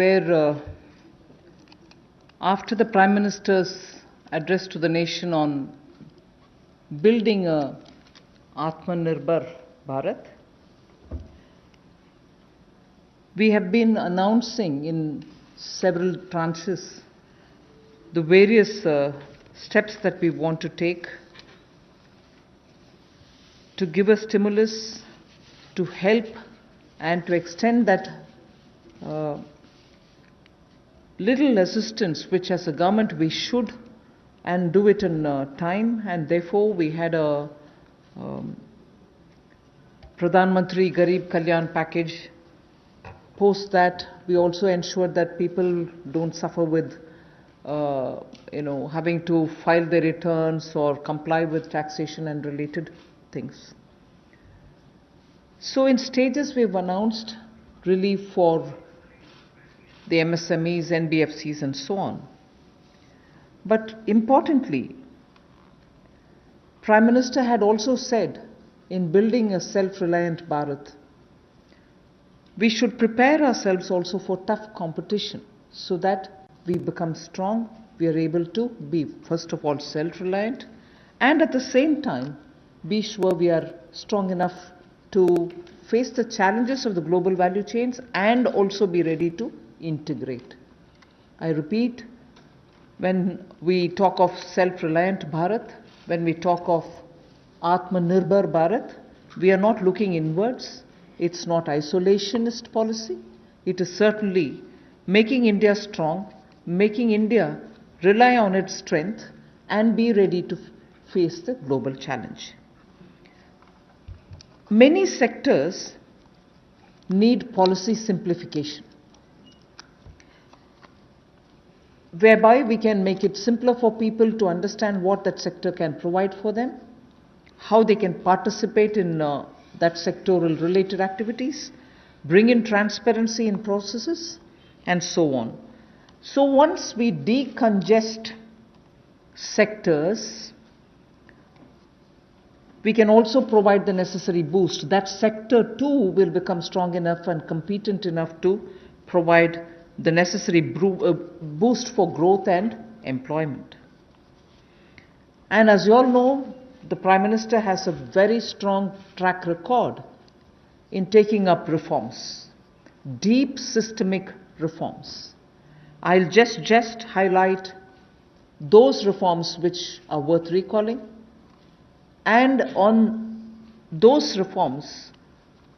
where after the Prime Minister's address to the nation on building a Atmanirbhar Bharat, we have been announcing in several tranches the various steps that we want to take to give a stimulus, to help and to extend that little assistance which as a government we should and do it in time, and therefore we had a Pradhan Mantri Garib Kalyan package. Post that, we also ensured that people don't suffer with having to file their returns or comply with taxation and related things. So in stages we've announced relief for the MSMEs, NBFCs and so on. But importantly, Prime Minister had also said in building a self-reliant Bharat, we should prepare ourselves also for tough competition so that we become strong, we are able to be first of all self-reliant and at the same time be sure we are strong enough to face the challenges of the global value chains and also be ready to integrate. I repeat, when we talk of self-reliant Bharat, when we talk of Atmanirbhar Bharat, we are not looking inwards. It's not isolationist policy. It is certainly making India strong, making India rely on its strength and be ready to face the global challenge. Many sectors need policy simplification, whereby we can make it simpler for people to understand what that sector can provide for them, how they can participate in that sectoral related activities, bring in transparency in processes, and so on. So once we decongest sectors, we can also provide the necessary boost. That sector too will become strong enough and competent enough to provide the necessary boost for growth and employment. And as you all know, the Prime Minister has a very strong track record in taking up reforms, deep systemic reforms. I'll just highlight those reforms which are worth recalling. And on those reforms,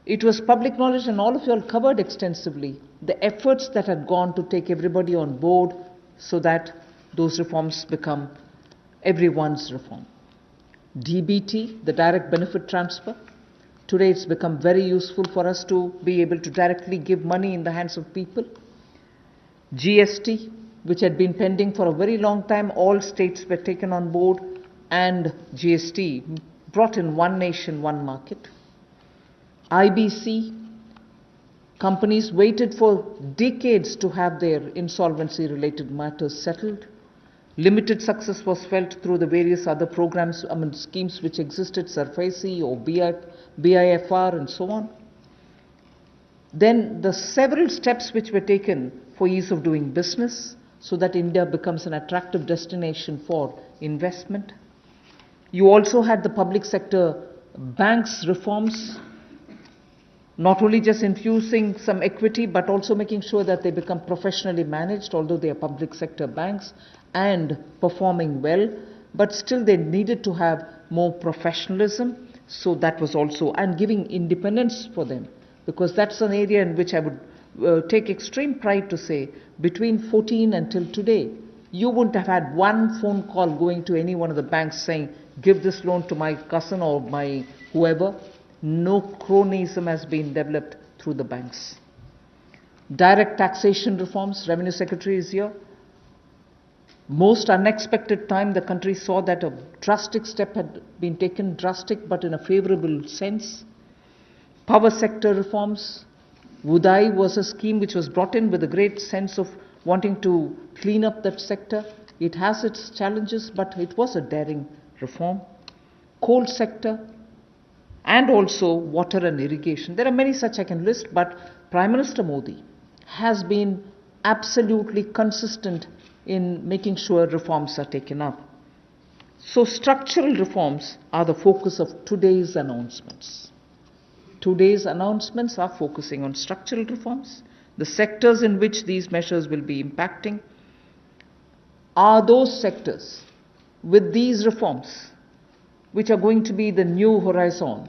it was public knowledge and all of you all covered extensively the efforts that had gone to take everybody on board so that those reforms become everyone's reform. DBT, the direct benefit transfer. Today it's become very useful for us to be able to directly give money in the hands of people. GST, which had been pending for a very long time, all states were taken on board and GST brought in one nation, one market. IBC, companies waited for decades to have their insolvency related matters settled. Limited success was felt through the various other programs, schemes which existed, SARFAESI or BIFR and so on. Then the several steps which were taken for ease of doing business so that India becomes an attractive destination for investment. You also had the public sector banks reforms, not only just infusing some equity but also making sure that they become professionally managed, although they are public sector banks and performing well, but still they needed to have more professionalism. So that was also, and giving independence for them, because that's an area in which I would take extreme pride to say, between 2014 until today, you wouldn't have had one phone call going to any one of the banks saying, give this loan to my cousin or my whoever. No cronyism has been developed through the banks. Direct taxation reforms, Revenue Secretary is here. Most unexpected time, the country saw that a drastic step had been taken, drastic but in a favorable sense. Power sector reforms. Udai was a scheme which was brought in with a great sense of wanting to clean up that sector. It has its challenges, but it was a daring reform. Coal sector, and also water and irrigation. There are many such I can list, but Prime Minister Modi has been absolutely consistent in making sure reforms are taken up. So structural reforms are the focus of today's announcements. Today's announcements are focusing on structural reforms. The sectors in which these measures will be impacting are those sectors with these reforms which are going to be the new horizon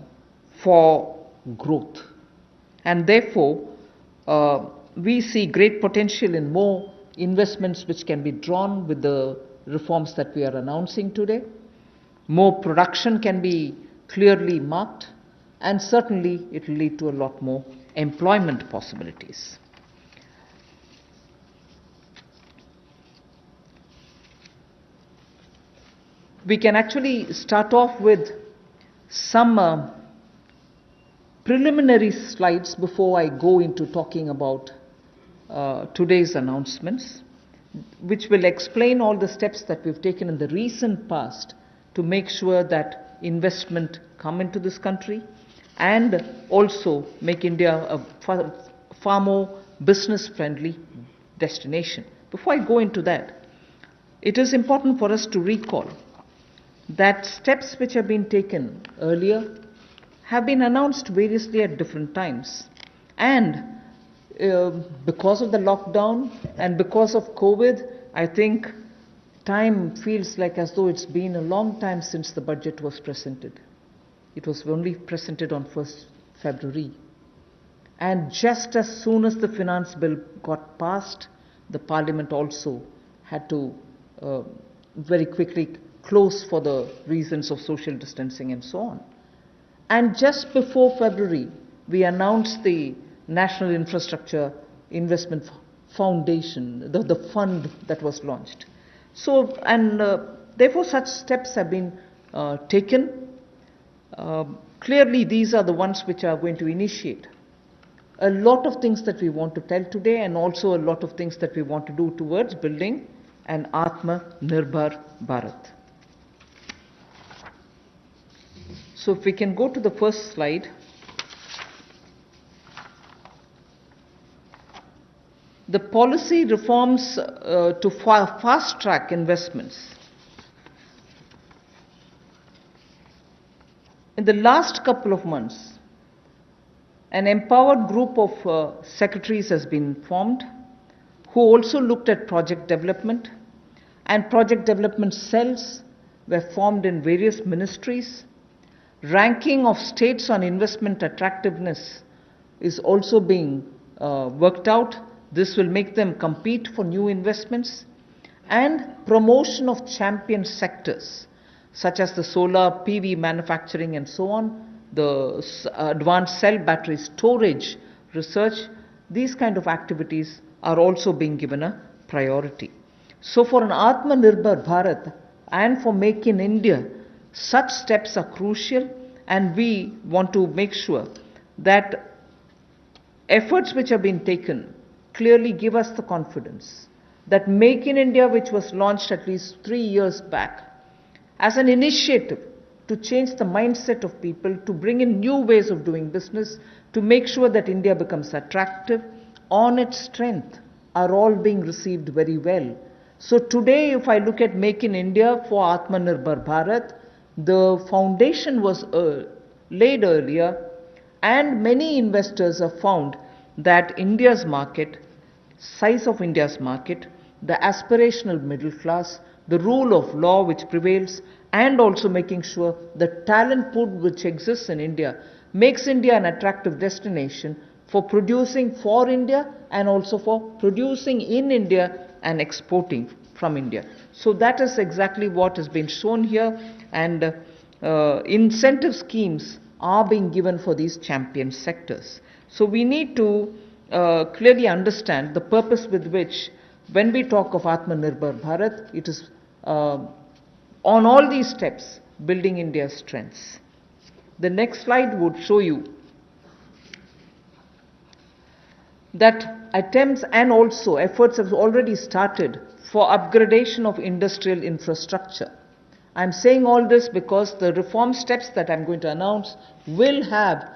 for growth. And therefore, we see great potential in more investments which can be drawn with the reforms that we are announcing today. More production can be clearly marked, and certainly it will lead to a lot more employment possibilities. We can actually start off with some preliminary slides before I go into talking about today's announcements, which will explain all the steps that we've taken in the recent past to make sure that investment come into this country and also make India a far more business-friendly destination. Before I go into that, it is important for us to recall that steps which have been taken earlier have been announced variously at different times. And because of the lockdown and because of COVID, I think time feels like as though it's been a long time since the budget was presented. It was only presented on 1st February. And just as soon as the finance bill got passed, the parliament also had to very quickly close for the reasons of social distancing and so on. And just before February, we announced the National Infrastructure Investment Foundation, the fund that was launched. So, and therefore such steps have been taken. Clearly, these are the ones which are going to initiate a lot of things that we want to tell today, and also a lot of things that we want to do towards building an Atmanirbhar Bharat. So if we can go to the first slide. The policy reforms to fast-track investments. In the last couple of months, an empowered group of secretaries has been formed who also looked at project development, and project development cells were formed in various ministries. Ranking of states on investment attractiveness is also being worked out. This will make them compete for new investments. And promotion of champion sectors such as the solar PV manufacturing and so on, the advanced cell battery storage research, these kind of activities are also being given a priority. So for an Atmanirbhar Bharat and for Make in India, such steps are crucial, and we want to make sure that efforts which have been taken clearly give us the confidence that Make in India, which was launched at least 3 years back, as an initiative to change the mindset of people, to bring in new ways of doing business, to make sure that India becomes attractive on its strength, are all being received very well. So today, if I look at Make in India for Atmanirbhar Bharat, the foundation was laid earlier, and many investors have found that India's market, size of India's market, the aspirational middle class, the rule of law which prevails, and also making sure the talent pool which exists in India makes India an attractive destination for producing for India and also for producing in India and exporting from India. So that is exactly what has been shown here, and incentive schemes are being given for these champion sectors. So we need to clearly understand the purpose with which, when we talk of Atmanirbhar Bharat, it is on all these steps building India's strengths. The next slide would show you that attempts and also efforts have already started for upgradation of industrial infrastructure. I'm saying all this because the reform steps that I'm going to announce will have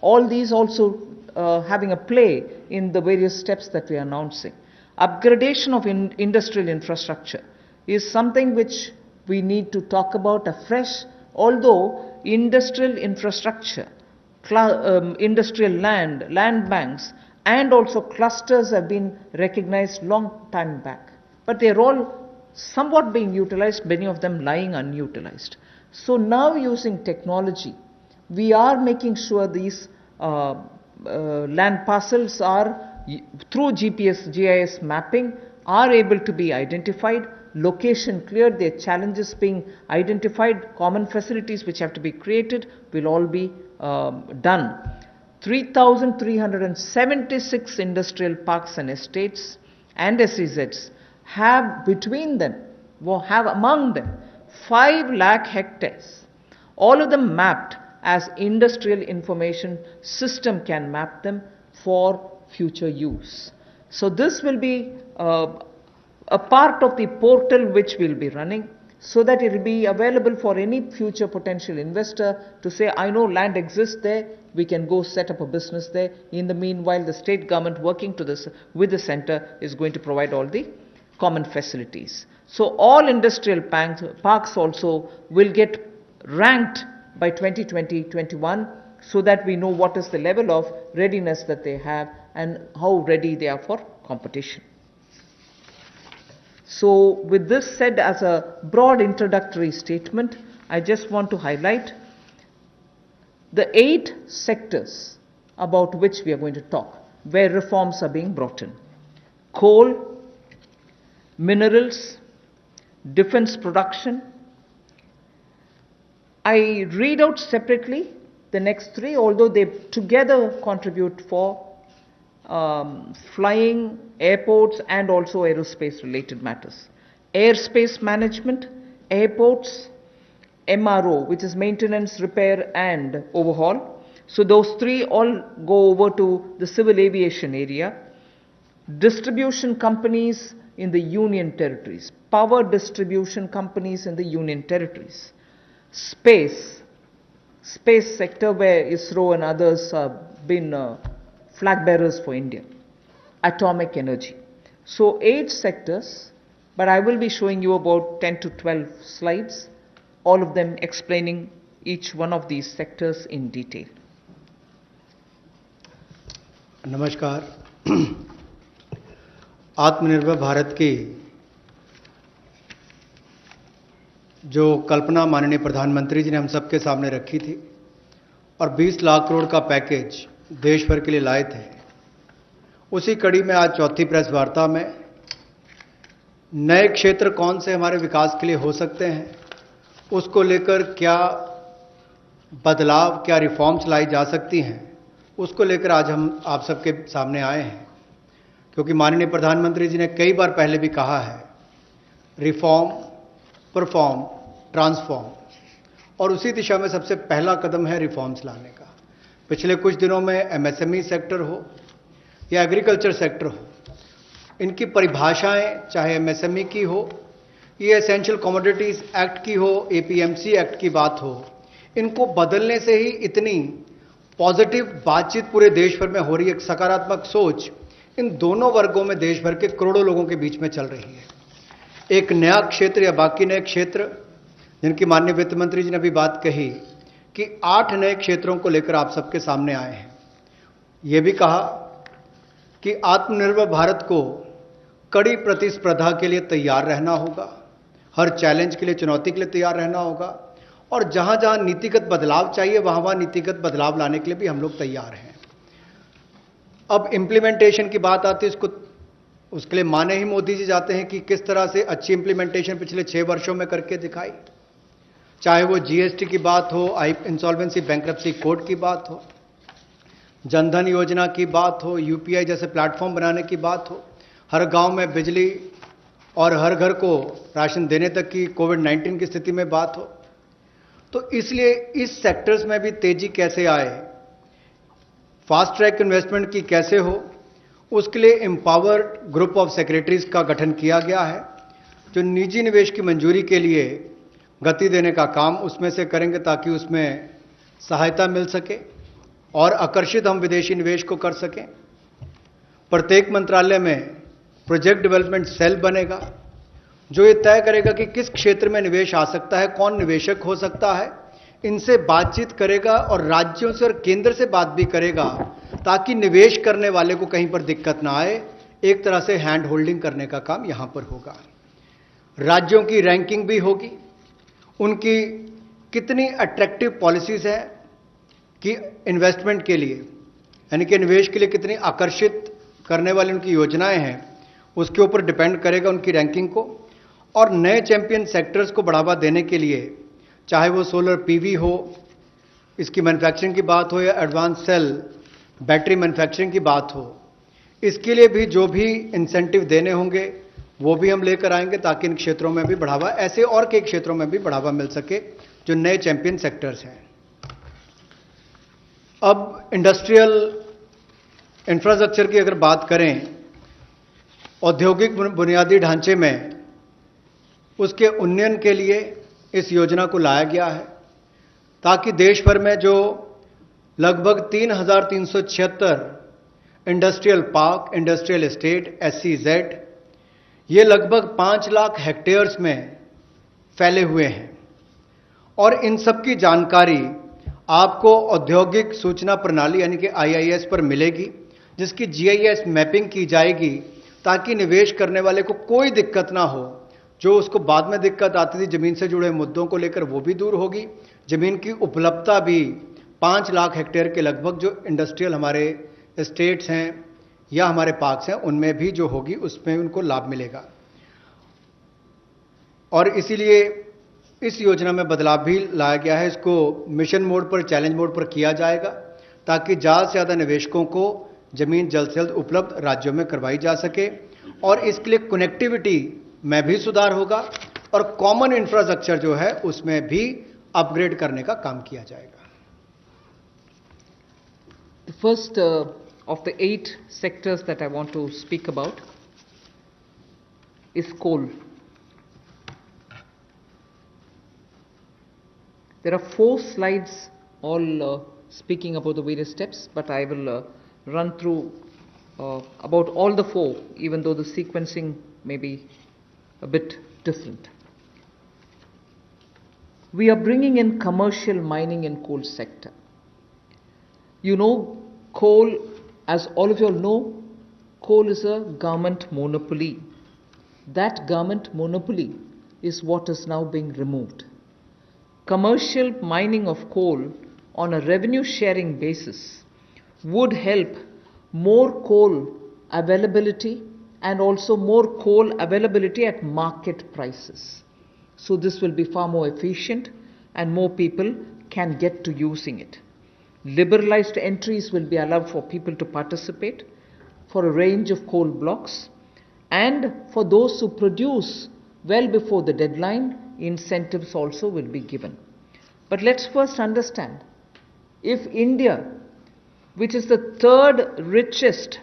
all these also having a play in the various steps that we are announcing. Upgradation of industrial infrastructure is something which we need to talk about afresh, although industrial infrastructure, industrial land banks, and also clusters have been recognized long time back. But they're all somewhat being utilized, many of them lying unutilized. So now using technology, we are making sure these land parcels are, through GPS, GIS mapping, are able to be identified, location cleared, their challenges being identified, common facilities which have to be created will all be done. 3,376 industrial parks and estates and SEZs have between them, have among them 5 lakh hectares, all of them mapped as industrial information system can map them for future use. So this will be a part of the portal which will be running, so that it will be available for any future potential investor to say, I know land exists there, we can go set up a business there. In the meanwhile, the state government working with the center is going to provide all the common facilities. So all industrial parks also will get ranked by 2020-21, so that we know what is the level of readiness that they have and how ready they are for competition. So with this said as a broad introductory statement, I just want to highlight the 8 sectors about which we are going to talk, where reforms are being brought in: coal, minerals, defense production. I read out separately the next 3, although they together contribute for flying, airports, and also aerospace related matters. Airspace management, airports, MRO, which is maintenance, repair and overhaul. So those 3 all go over to the civil aviation area. Distribution companies in the union territories, power distribution companies in the union territories. Space sector, where ISRO and others have been flag bearers for India. Atomic energy. So 8 sectors, but I will be showing you about 10 to 12 slides, all of them explaining each one of these sectors in detail. नमस्कार। आत्मनिर्भर भारत की जो कल्पना माननीय प्रधानमंत्री जी ने हम सबके सामने रखी थी और 20 लाख करोड़ का पैकेज देश भर के लिए लाए थे, उसी कड़ी में आज चौथी प्रेस वार्ता में नए क्षेत्र कौन से हमारे विकास के लिए हो सकते हैं, उसको लेकर क्या बदलाव, क्या रिफॉर्म्स लाई जा सकती हैं, उसको लेकर आज हम आप सबके सामने आए हैं। क्योंकि माननीय प्रधानमंत्री जी ने कई बार पहले भी कहा है, रिफॉर्म, परफॉर्म, ट्रांसफॉर्म, और उसी दिशा में सबसे पहला कदम है रिफॉर्म्स लाने का। पिछले कुछ दिनों में एमएसएमई सेक्टर हो या एग्रीकल्चर सेक्टर हो, इनकी परिभाषाएं चाहे एमएसएमई की हो, ये एसेंशियल कमोडिटीज एक्ट की हो, एपीएमसी एक्ट की बात हो, इनको बदलने से ही इतनी पॉजिटिव बातचीत पूरे देश भर में हो रही है। एक सकारात्मक सोच इन दोनों वर्गों में देश भर के करोड़ों लोगों के बीच में चल रही है। एक नया क्षेत्र या बाकी नए क्षेत्र, जिनकी माननीय वित्त मंत्री जी ने भी बात कही कि 8 नए क्षेत्रों को लेकर आप सबके सामने आए हैं। यह भी कहा कि आत्मनिर्भर भारत को कड़ी प्रतिस्पर्धा के लिए तैयार रहना होगा, हर चैलेंज के लिए, चुनौती के लिए तैयार रहना होगा, और जहां जहां नीतिगत बदलाव चाहिए वहां वहां नीतिगत बदलाव लाने के लिए भी हम लोग तैयार हैं। अब इंप्लीमेंटेशन की बात आती है, उसके लिए माने ही मोदी जी जाते हैं कि किस तरह से अच्छी इंप्लीमेंटेशन पिछले 6 वर्षों में करके दिखाई। चाहे वो जीएसटी की बात हो, इंसॉल्वेंसी बैंक्रप्सी कोड की बात हो, जनधन योजना की बात हो, यूपीआई जैसे प्लेटफॉर्म बनाने की बात हो, हर गांव में बिजली और हर घर को राशन देने तक की कोविड-19 की स्थिति में बात हो। तो इसलिए इस सेक्टर्स में भी तेजी कैसे आए, फास्ट ट्रैक इन्वेस्टमेंट की कैसे हो, उसके लिए एम्पावर्ड ग्रुप ऑफ सेक्रेटरीज का गठन किया गया है, जो निजी निवेश की मंजूरी के लिए गति देने का काम उसमें से करेंगे ताकि उसमें सहायता मिल सके और आकर्षित हम विदेशी निवेश को कर सकें। प्रत्येक मंत्रालय में प्रोजेक्ट डेवलपमेंट सेल बनेगा जो ये तय करेगा कि किस क्षेत्र में निवेश आ सकता है, कौन निवेशक हो सकता है, इनसे बातचीत करेगा और राज्यों से और केंद्र से बात भी करेगा ताकि निवेश करने वाले को कहीं पर दिक्कत ना आए। एक तरह से हैंड होल्डिंग करने का काम यहां पर होगा। राज्यों की रैंकिंग भी होगी, उनकी कितनी अट्रैक्टिव पॉलिसीज है कि इन्वेस्टमेंट के लिए, यानी कि निवेश के लिए कितनी आकर्षित करने वाली उनकी योजनाएं हैं, उसके ऊपर डिपेंड करेगा उनकी रैंकिंग को। और नए चैंपियन सेक्टर्स को बढ़ावा देने के लिए, चाहे वो सोलर पीवी हो, इसकी मैन्युफैक्चरिंग की बात हो, या एडवांस सेल बैटरी मैन्युफैक्चरिंग की बात हो, इसके लिए भी जो भी इंसेंटिव देने होंगे वो भी हम लेकर आएंगे ताकि इन क्षेत्रों में भी बढ़ावा, ऐसे और कई क्षेत्रों में भी बढ़ावा मिल सके जो नए चैंपियन सेक्टर्स हैं। अब इंडस्ट्रियल इंफ्रास्ट्रक्चर की अगर बात करें, औद्योगिक बुनियादी ढांचे में उसके उन्नयन के लिए इस योजना को लाया गया है ताकि देश भर में जो लगभग 3,376 industrial park, industrial estate, SEZ, ये लगभग 5 लाख हेक्टेयर्स में फैले हुए हैं और इन सब की जानकारी आपको औद्योगिक सूचना प्रणाली यानी कि IIS पर मिलेगी, जिसकी GIS मैपिंग की जाएगी ताकि निवेश करने वाले को कोई दिक्कत ना हो। जो उसको बाद में दिक्कत आती थी जमीन से जुड़े मुद्दों को लेकर, वो भी दूर होगी। जमीन की उपलब्धता भी 5 लाख हेक्टेयर के लगभग जो इंडस्ट्रियल हमारे स्टेट्स हैं या हमारे पार्क्स हैं उनमें भी जो होगी उसमें उनको लाभ मिलेगा। और इसीलिए इस योजना में बदलाव भी लाया गया है। इसको मिशन मोड पर, चैलेंज मोड पर किया जाएगा ताकि ज़्यादा से ज़्यादा निवेशकों को जमीन जल्द से जल्द उपलब्ध राज्यों में करवाई जा सके और इसके लिए कनेक्टिविटी में भी सुधार होगा और कॉमन इंफ्रास्ट्रक्चर जो है उसमें भी अपग्रेड करने का काम किया जाएगा। The first of the 8 sectors that I want to speak about is coal. There are 4 slides all speaking about the various steps, but I will run through about all the 4, even though the sequencing may be a bit different. We are bringing in commercial mining in coal sector. You know, coal, as all of you all know, coal is a government monopoly. That government monopoly is what is now being removed. Commercial mining of coal on a revenue sharing basis would help more coal availability and also more coal availability at market prices. So this will be far more efficient and more people can get to using it. Liberalized entries will be allowed for people to participate for a range of coal blocks, and for those who produce well before the deadline, incentives also will be given. But let's first understand, if India, which is the 3rd richest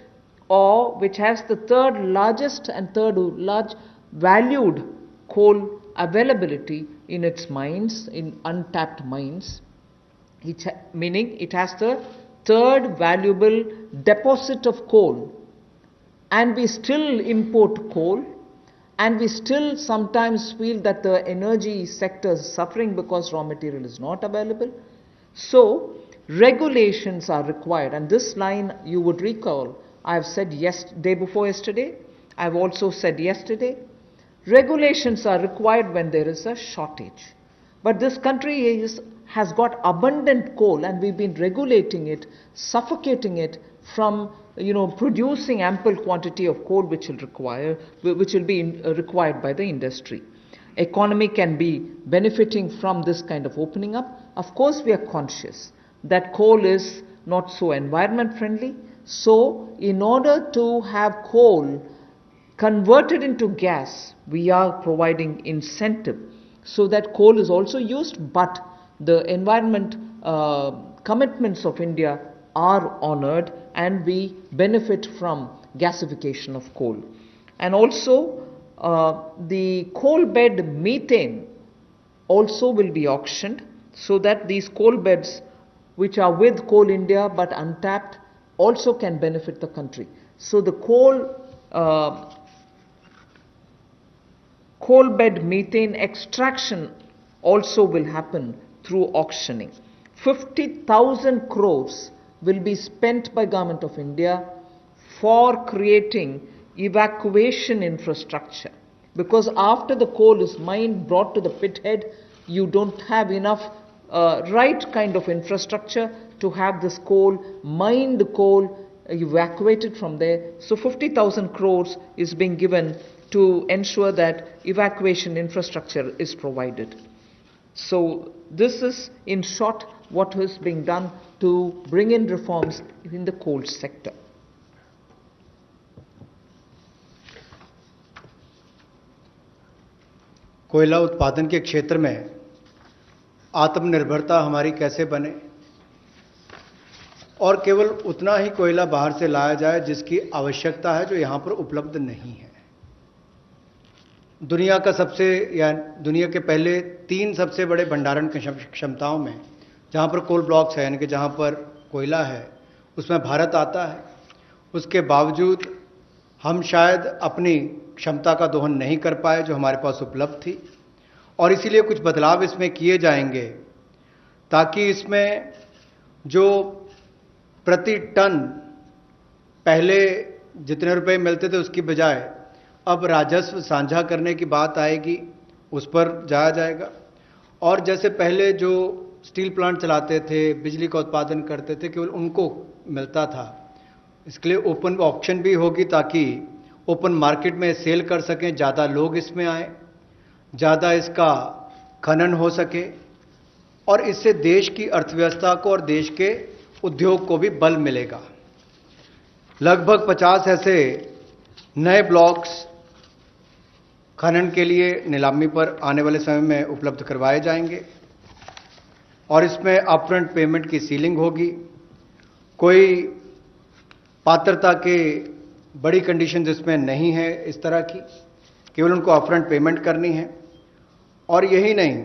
or which has the 3rd largest and 3rd large valued coal availability in its mines, in untapped mines, meaning it has the 3rd valuable deposit of coal, and we still import coal, and we still sometimes feel that the energy sector is suffering because raw material is not available. So regulations are required, and this line you would recall I have said day before yesterday, I have also said yesterday, regulations are required when there is a shortage. But this country has got abundant coal, and we've been regulating it, suffocating it from producing ample quantity of coal which will be required by the industry. Economy can be benefiting from this kind of opening up. Of course, we are conscious that coal is not so environment friendly. So in order to have coal converted into gas, we are providing incentive so that coal is also used, but the environment commitments of India are honored and we benefit from gasification of coal. And also the coal bed methane also will be auctioned so that these coal beds which are with Coal India but untapped also can benefit the country. So the coal Coal bed methane extraction also will happen through auctioning. 50,000 crores will be spent by Government of India for creating evacuation infrastructure. Because after the coal is mined, brought to the pit head, you don't have enough right kind of infrastructure to have this coal, mined coal, evacuated from there. So 50,000 crores is being given to ensure that evacuation infrastructure is provided. So this is in short what is being done to bring in reforms in the coal sector. कोयला उत्पादन के क्षेत्र में आत्मनिर्भरता हमारी कैसे बने और केवल उतना ही कोयला बाहर से लाया जाए जिसकी आवश्यकता है, जो यहां पर उपलब्ध नहीं है। दुनिया के पहले 3 सबसे बड़े भंडारण क्षमताओं में जहां पर कोल ब्लॉक्स है, यानी कि जहां पर कोयला है, उसमें भारत आता है। उसके बावजूद हम शायद अपनी क्षमता का दोहन नहीं कर पाए जो हमारे पास उपलब्ध थी, और इसीलिए कुछ बदलाव इसमें किए जाएंगे ताकि इसमें जो प्रति टन पहले जितने रुपए मिलते थे उसकी बजाय अब राजस्व साझा करने की बात आएगी, उस पर जाया जाएगा। और जैसे पहले जो स्टील प्लांट चलाते थे, बिजली का उत्पादन करते थे, केवल उनको मिलता था, इसके लिए ओपन ऑक्शन भी होगी ताकि ओपन मार्केट में सेल कर सकें, ज़्यादा लोग इसमें आए, ज़्यादा इसका खनन हो सके, और इससे देश की अर्थव्यवस्था को और देश के उद्योग को भी बल मिलेगा। लगभग 50 ऐसे नए ब्लॉक्स खनन के लिए नीलामी पर आने वाले समय में उपलब्ध करवाए जाएंगे और इसमें अपफ्रंट पेमेंट की सीलिंग होगी। कोई पात्रता के बड़ी कंडीशन इसमें नहीं है इस तरह की, केवल उनको अपफ्रंट पेमेंट करनी है। और यही नहीं,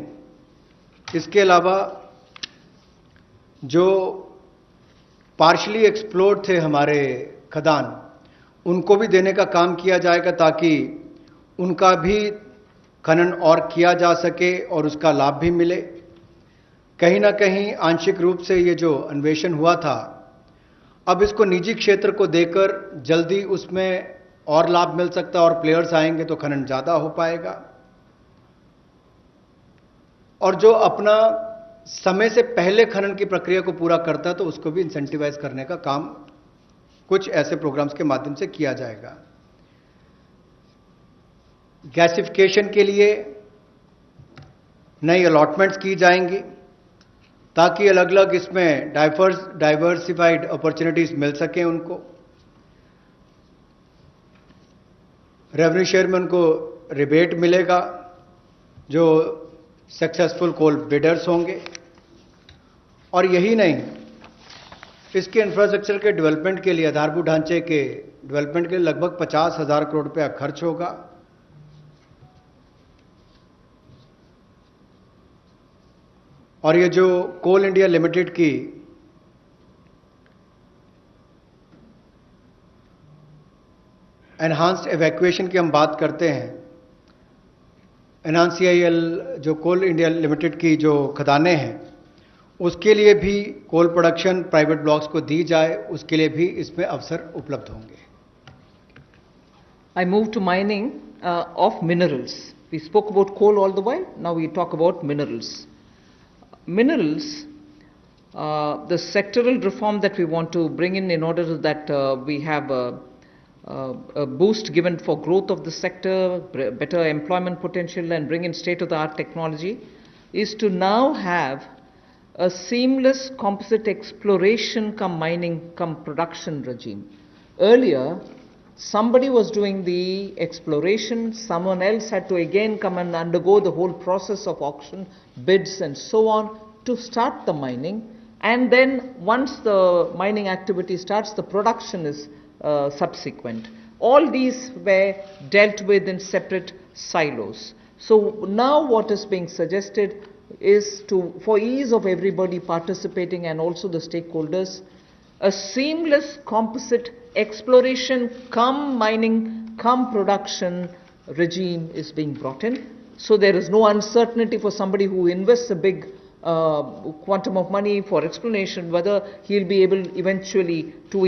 इसके अलावा जो पार्शली एक्सप्लोर्ड थे हमारे खदान, उनको भी देने का काम किया जाएगा ताकि उनका भी खनन और किया जा सके और उसका लाभ भी मिले। कहीं ना कहीं आंशिक रूप से ये जो अन्वेषण हुआ था, अब इसको निजी क्षेत्र को देकर जल्दी उसमें और लाभ मिल सकता है और प्लेयर्स आएंगे तो खनन ज़्यादा हो पाएगा। और जो अपना समय से पहले खनन की प्रक्रिया को पूरा करता है तो उसको भी इंसेंटिवाइज करने का काम कुछ ऐसे प्रोग्राम्स के माध्यम से किया जाएगा। गैसिफिकेशन के लिए नई अलॉटमेंट्स की जाएंगी ताकि अलग अलग इसमें डाइवर्सिफाइड अपॉर्चुनिटीज मिल सकें उनको। रेवेन्यू शेयर में उनको रिबेट मिलेगा जो सक्सेसफुल कोल बिडर्स होंगे। और यही नहीं, इसके इंफ्रास्ट्रक्चर के डेवलपमेंट के लिए, आधारभूत ढांचे के डेवलपमेंट के लिए लगभग 50,000 करोड़ रुपया खर्च होगा। और ये जो कोल इंडिया लिमिटेड की एनहांस्ड एवैक्यूएशन की हम बात करते हैं, एनहांस-CIL जो कोल इंडिया लिमिटेड की जो खदानें हैं, उसके लिए भी कोल प्रोडक्शन प्राइवेट ब्लॉक्स को दी जाए, उसके लिए भी इसमें अवसर उपलब्ध होंगे। I move to mining of minerals. We spoke about coal all the while, now we talk about minerals. Minerals, the sectoral reform that we want to bring in order that we have a boost given for growth of the sector, better employment potential and bring in state-of-the-art technology, is to now have a seamless composite exploration cum mining cum production regime. Earlier, somebody was doing the exploration, someone else had to again come and undergo the whole process of auction, bids and so on to start the mining, and then once the mining activity starts, the production is subsequent. All these were dealt with in separate silos. So now what is being suggested is to, for ease of everybody participating and also the stakeholders, a seamless composite exploration cum mining cum production regime is being brought in. So there is no uncertainty for somebody who invests a big quantum of money for exploration whether he'll be able eventually to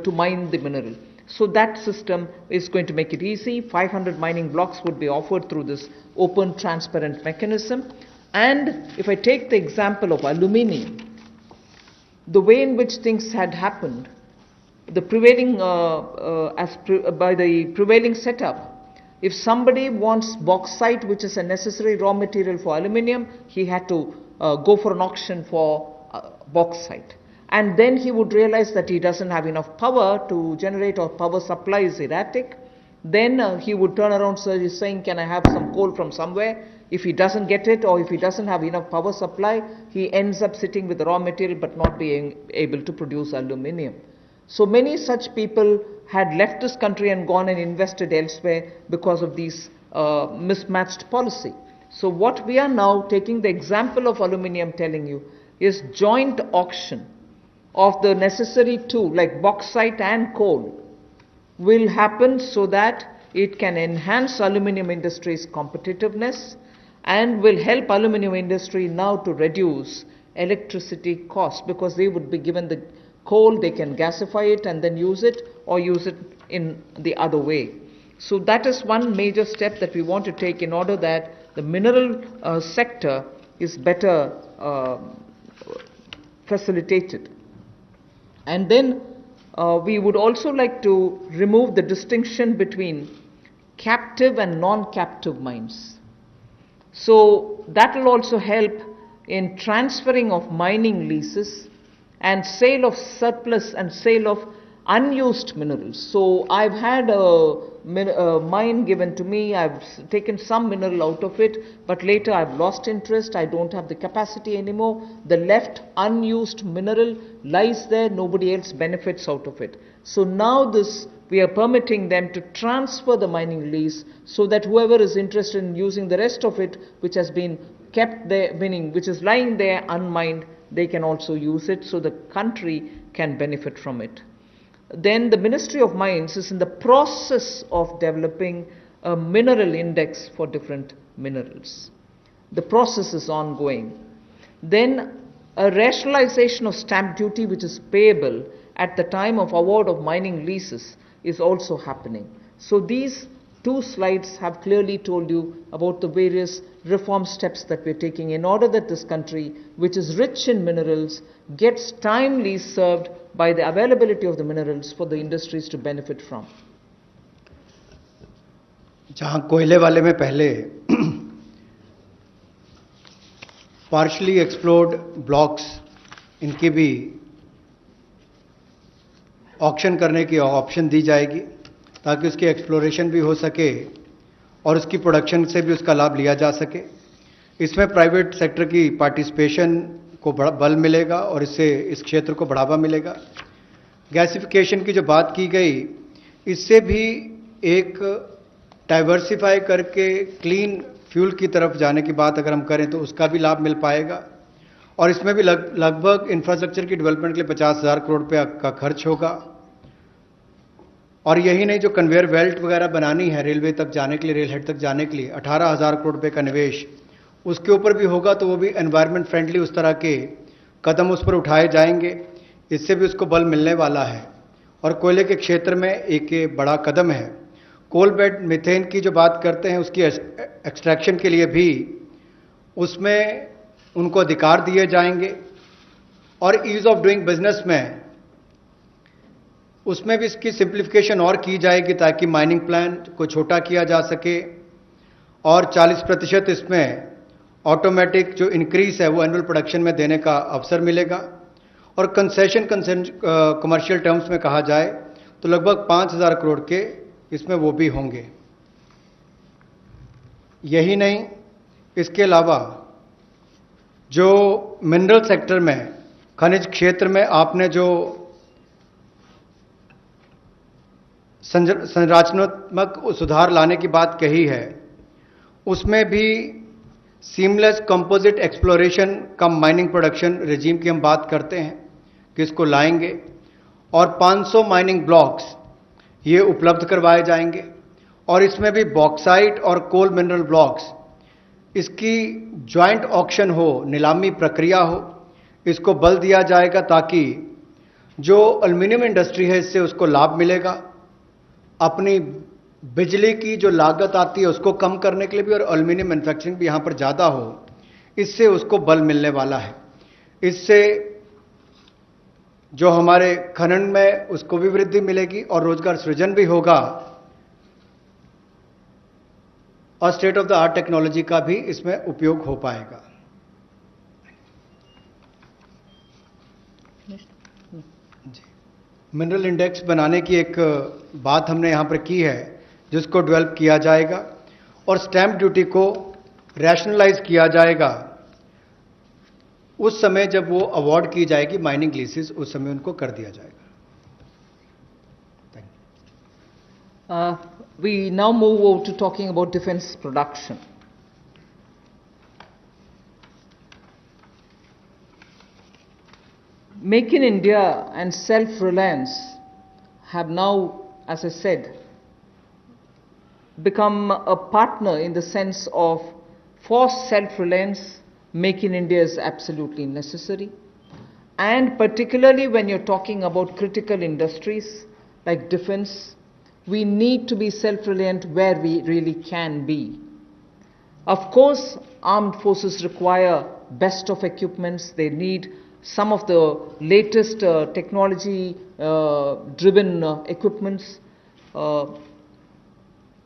to mine the mineral. So that system is going to make it easy. 500 mining blocks would be offered through this open, transparent mechanism. And if I take the example of aluminium, the way in which things had happened, the prevailing by the prevailing setup, if somebody wants bauxite, which is a necessary raw material for aluminium, he had to go for an auction for bauxite. And then he would realize that he doesn't have enough power to generate, or power supply is erratic. Then he would turn around saying, can I have some coal from somewhere? If he doesn't get it, or if he doesn't have enough power supply, he ends up sitting with the raw material but not being able to produce aluminium. So many such people had left this country and gone and invested elsewhere because of these mismatched policy. So what we are now taking the example of aluminium telling you is joint auction of the necessary two, like bauxite and coal, will happen so that it can enhance aluminium industry's competitiveness and will help aluminium industry now to reduce electricity costs, because they would be given the coal, they can gasify it and then use it, or use it in the other way. So that is one major step that we want to take in order that the mineral sector is better facilitated. And then we would also like to remove the distinction between captive and non-captive mines. So that will also help in transferring of mining leases and sale of surplus and sale of unused minerals. So I've had a mine given to me, I've taken some mineral out of it, but later I've lost interest, I don't have the capacity anymore. The left unused mineral lies there, nobody else benefits out of it. So now we are permitting them to transfer the mining lease so that whoever is interested in using the rest of it, which has been kept there, meaning which is lying there unmined, they can also use it, so the country can benefit from it. Then the Ministry of Mines is in the process of developing a mineral index for different minerals. The process is ongoing. Then a rationalization of stamp duty, which is payable at the time of award of mining leases, is also happening. So these two slides have clearly told you about the various reform steps that we're taking in order that this country, which is rich in minerals, gets timely served by the availability of the minerals for the industries to benefit from. जहां कोयले वाले में पहले partially explored blocks इनकी भी auction करने की option दी जाएगी ताकि उसकी एक्सप्लोरेशन भी हो सके और उसकी प्रोडक्शन से भी उसका लाभ लिया जा सके। इसमें प्राइवेट सेक्टर की पार्टिसिपेशन को बल मिलेगा और इससे इस क्षेत्र को बढ़ावा मिलेगा। गैसिफिकेशन की जो बात की गई, इससे भी एक डाइवर्सिफाई करके क्लीन फ्यूल की तरफ जाने की बात अगर हम करें तो उसका भी लाभ मिल पाएगा। और इसमें भी लगभग इंफ्रास्ट्रक्चर की डेवलपमेंट के लिए 50,000 करोड़ रुपये का खर्च होगा। और यही नहीं, जो कन्वेयर बेल्ट वगैरह बनानी है रेलवे तक जाने के लिए, रेल हेड तक जाने के लिए 18,000 करोड़ रुपये का निवेश उसके ऊपर भी होगा, तो वो भी एनवायरनमेंट फ्रेंडली उस तरह के कदम उस पर उठाए जाएंगे, इससे भी उसको बल मिलने वाला है। और कोयले के क्षेत्र में एक ये बड़ा कदम है। कोल बेड मीथेन की जो बात करते हैं उसकी एक्सट्रैक्शन के लिए भी उसमें उनको अधिकार दिए जाएंगे। और ईज ऑफ डूइंग बिजनेस में उसमें भी इसकी सिंप्लीफिकेशन और की जाएगी ताकि माइनिंग प्लान को छोटा किया जा सके और 40% इसमें ऑटोमेटिक जो इंक्रीज है वो एनुअल प्रोडक्शन में देने का अवसर मिलेगा। और कंसेशन कमर्शियल टर्म्स में कहा जाए तो लगभग 5,000 करोड़ के इसमें वो भी होंगे। यही नहीं, इसके अलावा जो मिनरल सेक्टर में, खनिज क्षेत्र में आपने जो संरचनात्मक सुधार लाने की बात कही है, उसमें भी seamless composite exploration cum mining production regime की हम बात करते हैं कि इसको लाएंगे और 500 माइनिंग ब्लॉक्स ये उपलब्ध करवाए जाएंगे। और इसमें भी बॉक्साइट और कोल मिनरल ब्लॉक्स, इसकी ज्वाइंट ऑक्शन हो, नीलामी प्रक्रिया हो, इसको बल दिया जाएगा ताकि जो एल्युमिनियम इंडस्ट्री है इससे उसको लाभ मिलेगा। अपनी बिजली की जो लागत आती है उसको कम करने के लिए भी, और एल्युमिनियम मैन्युफैक्चरिंग भी यहां पर ज्यादा हो, इससे उसको बल मिलने वाला है। इससे जो हमारे खनन में उसको भी वृद्धि मिलेगी और रोजगार सृजन भी होगा, और state of the art technology का भी इसमें उपयोग हो पाएगा। जी, मिनरल इंडेक्स बनाने की एक बात हमने यहां पर की है, जिसको डेवलप किया जाएगा और स्टैंप ड्यूटी को रैशनलाइज किया जाएगा। उस समय जब वो अवार्ड की जाएगी माइनिंग लीसेस, उस समय उनको कर दिया जाएगा। We now move over to talking about defense production. Make in India and self-reliance have now, as I said, become a partner in the sense of, for self-reliance, Make in India is absolutely necessary. And particularly when you're talking about critical industries like defense, we need to be self-reliant where we really can be. Of course, armed forces require best of equipments. They need some of the latest technology driven equipments.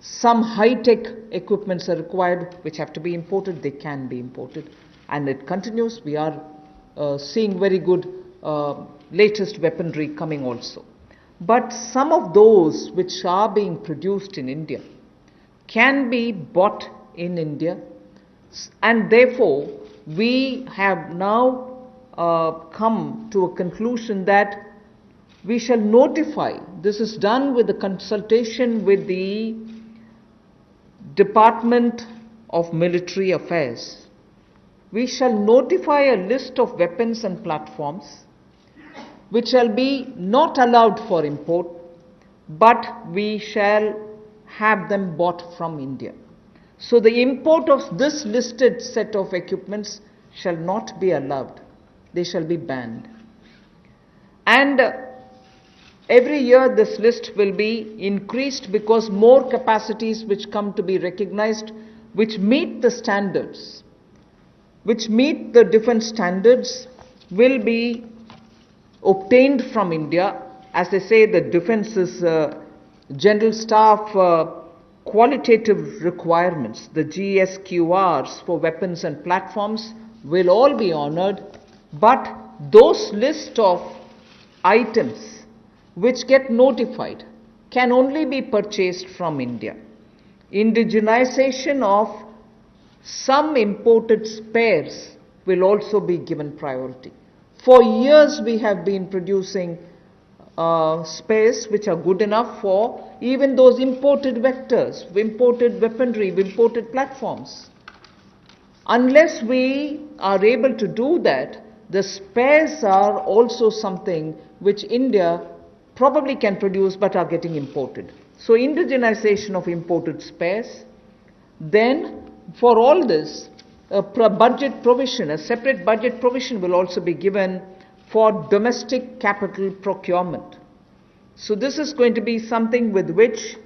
Some high-tech equipments are required which have to be imported. They can be imported. And it continues. We are seeing very good latest weaponry coming also. But some of those which are being produced in India can be bought in India, and therefore we have now come to a conclusion that we shall notify. This is done with the consultation with the Department of Military Affairs. We shall notify a list of weapons and platforms which shall be not allowed for import, but we shall have them bought from India. So the import of this listed set of equipments shall not be allowed. They shall be banned. And every year this list will be increased because more capacities which come to be recognized, which meet the standards, which meet the defense standards, will be obtained from India. As they say, the defense is general staff qualitative requirements, the GSQRs for weapons and platforms will all be honored, but those list of items which get notified can only be purchased from India. Indigenization of some imported spares will also be given priority. For years we have been producing spares which are good enough for even those imported vectors, imported weaponry, imported platforms. Unless we are able to do that, the spares are also something which India probably can produce but are getting imported. So indigenization of imported spares. Then for all this, a budget provision, a separate budget provision will also be given for domestic capital procurement. So this is going to be something with which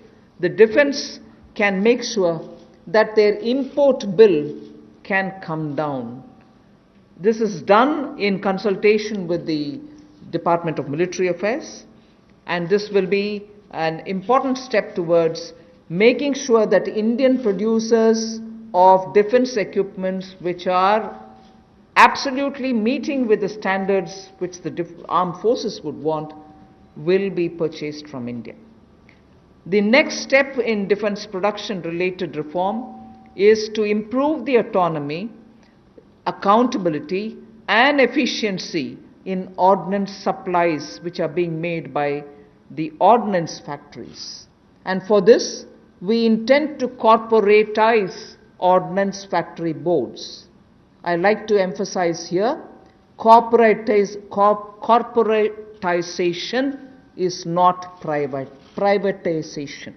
the defense can make sure that their import bill can come down. This is done in consultation with the Department of Military Affairs, and this will be an important step towards making sure that Indian producers of defense equipments which are absolutely meeting with the standards which the armed forces would want will be purchased from India. The next step in defense production related reform is to improve the autonomy, accountability and efficiency in ordnance supplies which are being made by the ordnance factories. And for this, we intend to corporatize ordnance factory boards. I like to emphasize here, corporatization is not privatization.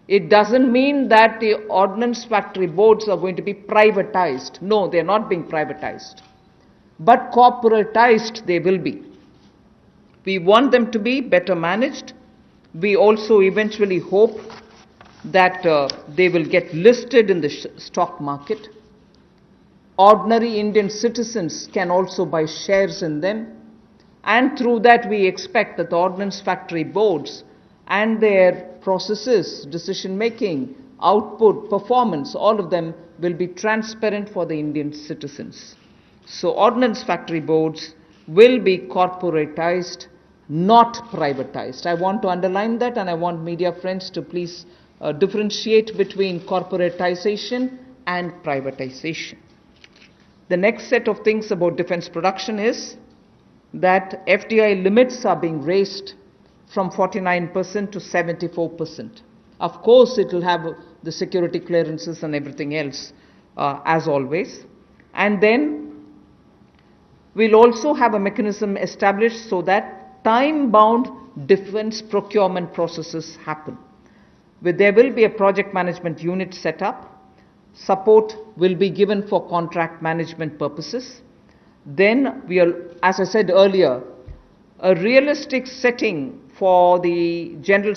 It doesn't mean that the ordnance factory boards are going to be privatized. No, they're not being privatized. But corporatized they will be. We want them to be better managed. We also eventually hope that they will get listed in the stock market. Ordinary Indian citizens can also buy shares in them. And through that we expect that the ordnance factory boards and their processes, decision making, output, performance, all of them will be transparent for the Indian citizens. So ordnance factory boards will be corporatized, not privatized. I want to underline that, and I want media friends to please differentiate between corporatization and privatization. The next set of things about defense production is that FDI limits are being raised from 49% to 74%. Of course, it will have the security clearances and everything else, as always. And then we'll also have a mechanism established so that time-bound defense procurement processes happen. There will be a project management unit set up. Support will be given for contract management purposes. Then we are, as I said earlier, a realistic setting for the general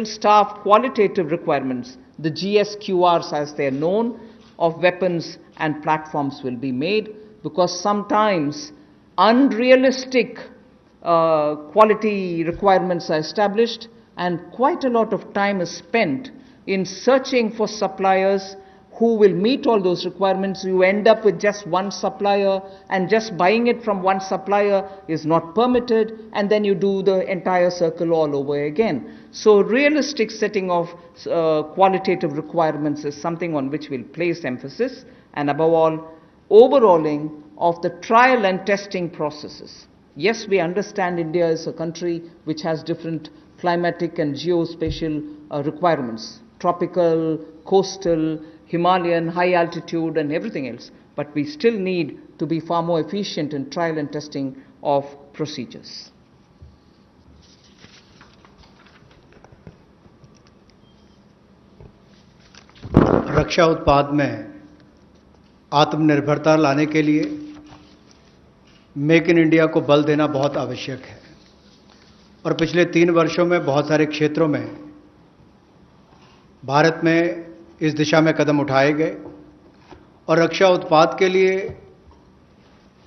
staff qualitative requirements, the GSQRs as they are known, of weapons and platforms will be made, because sometimes unrealistic quality requirements are established and quite a lot of time is spent in searching for suppliers who will meet all those requirements. You end up with just one supplier, and just buying it from one supplier is not permitted, and then you do the entire circle all over again. So realistic setting of qualitative requirements is something on which we'll place emphasis, and above all, overhauling of the trial and testing processes. Yes, we understand India is a country which has different climatic and geospatial requirements, tropical, coastal, Himalayan, high altitude and everything else, but we still need to be far more efficient in trial and testing of procedures. रक्षा उत्पाद में आत्मनिर्भरता लाने के लिए make in India को बल देना बहुत आवश्यक है, और पिछले 3 वर्षों में बहुत सारे क्षेत्रों में भारत में इस दिशा में कदम उठाए गए, और रक्षा उत्पाद के लिए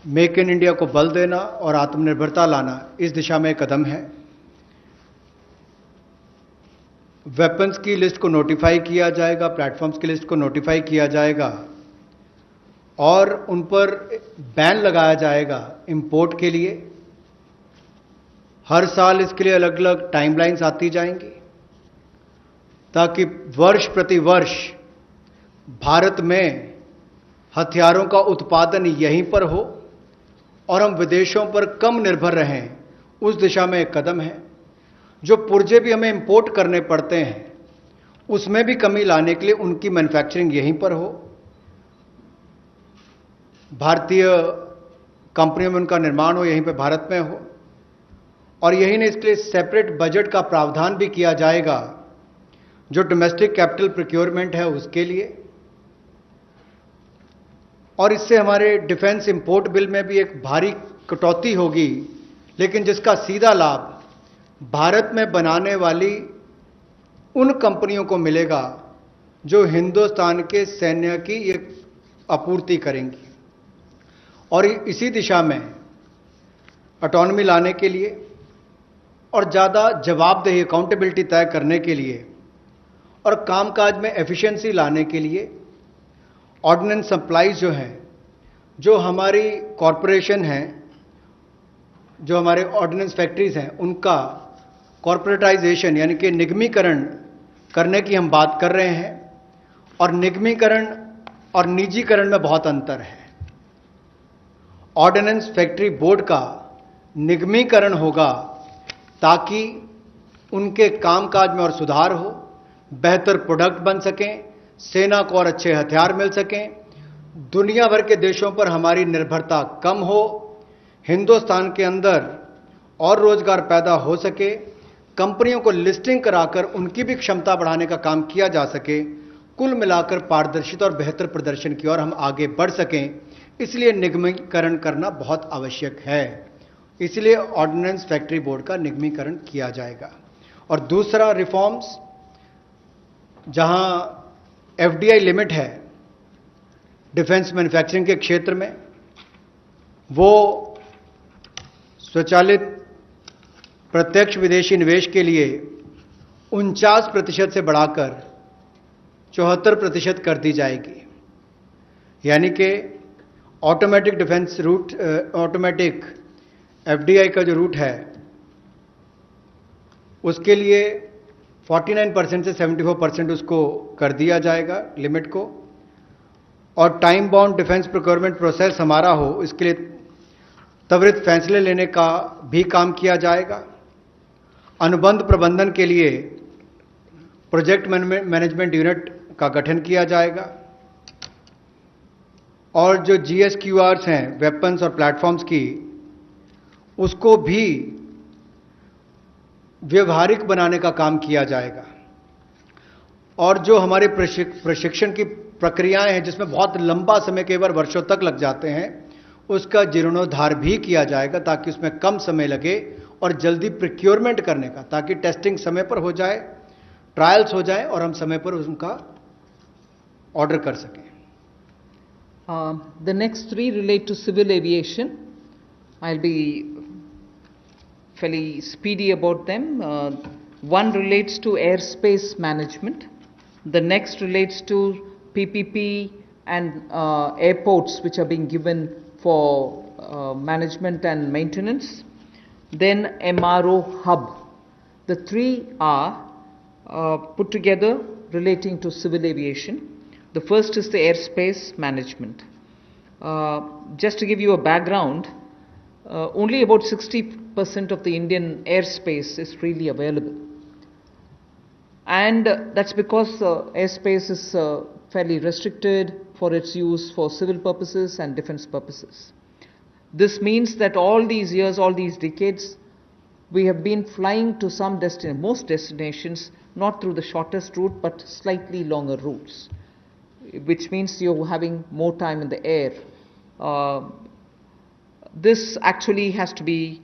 मेक इन इंडिया को बल देना और आत्मनिर्भरता लाना इस दिशा में कदम है। वेपन्स की लिस्ट को नोटिफाई किया जाएगा, प्लेटफॉर्म्स की लिस्ट को नोटिफाई किया जाएगा, और उन पर बैन लगाया जाएगा इंपोर्ट के लिए। हर साल इसके लिए अलग अलग टाइमलाइंस आती जाएंगी, ताकि वर्ष प्रति वर्ष भारत में हथियारों का उत्पादन यहीं पर हो और हम विदेशों पर कम निर्भर रहें, उस दिशा में एक कदम है। जो पुर्जे भी हमें इंपोर्ट करने पड़ते हैं, उसमें भी कमी लाने के लिए उनकी मैन्युफैक्चरिंग यहीं पर हो, भारतीय कंपनियों में उनका निर्माण हो, यहीं पे भारत में हो। और यही नहीं, इसके लिए सेपरेट बजट का प्रावधान भी किया जाएगा, जो डोमेस्टिक कैपिटल प्रोक्योरमेंट है उसके लिए। और इससे हमारे डिफेंस इंपोर्ट बिल में भी एक भारी कटौती होगी, लेकिन जिसका सीधा लाभ भारत में बनाने वाली उन कंपनियों को मिलेगा जो हिंदुस्तान के सैन्य की एक आपूर्ति करेंगी। और इसी दिशा में ऑटोनॉमी लाने के लिए और ज़्यादा जवाबदेही, अकाउंटेबिलिटी तय करने के लिए और कामकाज में एफिशिएंसी लाने के लिए ऑर्डिनेंस सप्लाईज जो हैं, जो हमारी कॉरपोरेशन हैं, जो हमारे ऑर्डिनेंस फैक्ट्रीज हैं, उनका कॉरपोरेटाइजेशन यानी कि निगमीकरण करने की हम बात कर रहे हैं। और निगमीकरण और निजीकरण में बहुत अंतर है। ऑर्डिनेंस फैक्ट्री बोर्ड का निगमीकरण होगा ताकि उनके कामकाज में और सुधार हो, बेहतर प्रोडक्ट बन सकें, सेना को और अच्छे हथियार मिल सकें, दुनिया भर के देशों पर हमारी निर्भरता कम हो, हिंदुस्तान के अंदर और रोजगार पैदा हो सके, कंपनियों को लिस्टिंग कराकर उनकी भी क्षमता बढ़ाने का काम किया जा सके, कुल मिलाकर पारदर्शिता और बेहतर प्रदर्शन की ओर हम आगे बढ़ सकें, इसलिए निगमीकरण करना बहुत आवश्यक है। इसलिए ऑर्डिनेंस फैक्ट्री बोर्ड का निगमीकरण किया जाएगा। और दूसरा रिफॉर्म्स, जहां एफडीआई लिमिट है डिफेंस मैन्युफैक्चरिंग के क्षेत्र में, वो स्वचालित प्रत्यक्ष विदेशी निवेश के लिए 49% से बढ़ाकर 74% कर दी जाएगी। यानी कि automatic defence route, automatic FDI का जो रूट है उसके लिए 49% से 74% उसको कर दिया जाएगा लिमिट को। और time bound defence procurement process हमारा हो, इसके लिए त्वरित फैसले लेने का भी काम किया जाएगा। अनुबंध प्रबंधन के लिए प्रोजेक्ट मैनेजमेंट यूनिट का गठन किया जाएगा। और जो जीएसक्यूआर्स हैं वेपन्स और प्लेटफॉर्म्स की, उसको भी व्यवहारिक बनाने का काम किया जाएगा। और जो हमारे प्रशिक्षण की प्रक्रियाएं हैं जिसमें बहुत लंबा समय, कई बार वर्षों तक लग जाते हैं, उसका जीर्णोद्धार भी किया जाएगा ताकि उसमें कम समय लगे और जल्दी प्रोक्योरमेंट करने का, ताकि टेस्टिंग समय पर हो जाए, ट्रायल्स हो जाए और हम समय पर उनका ऑर्डर कर सकें। The next three relate to civil aviation. I'll be fairly speedy about them. One relates to airspace management. The next relates to PPP and airports which are being given for management and maintenance. Then MRO hub. The three are put together relating to civil aviation. The first is the airspace management. Just to give you a background, only about 60% of the Indian airspace is freely available. And that's because airspace is fairly restricted for its use for civil purposes and defense purposes. This means that all these years, all these decades, we have been flying to some most destinations, not through the shortest route, but slightly longer routes, which means you're having more time in the air. This actually has to be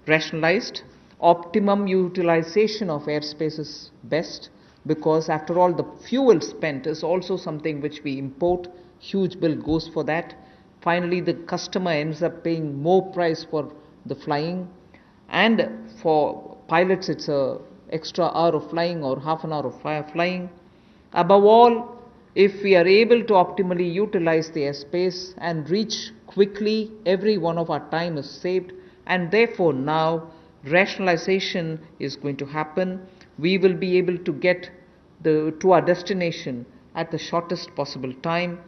rationalized. Optimum utilization of airspace is best, because after all the fuel spent is also something which we import. Huge bill goes for that. Finally the customer ends up paying more price for the flying, and for pilots it's a extra hour of flying or half an hour of flying. Above all, if we are able to optimally utilize the airspace and reach quickly, every one of our time is saved, and therefore now rationalization is going to happen. We will be able to get to our destination at the shortest possible time,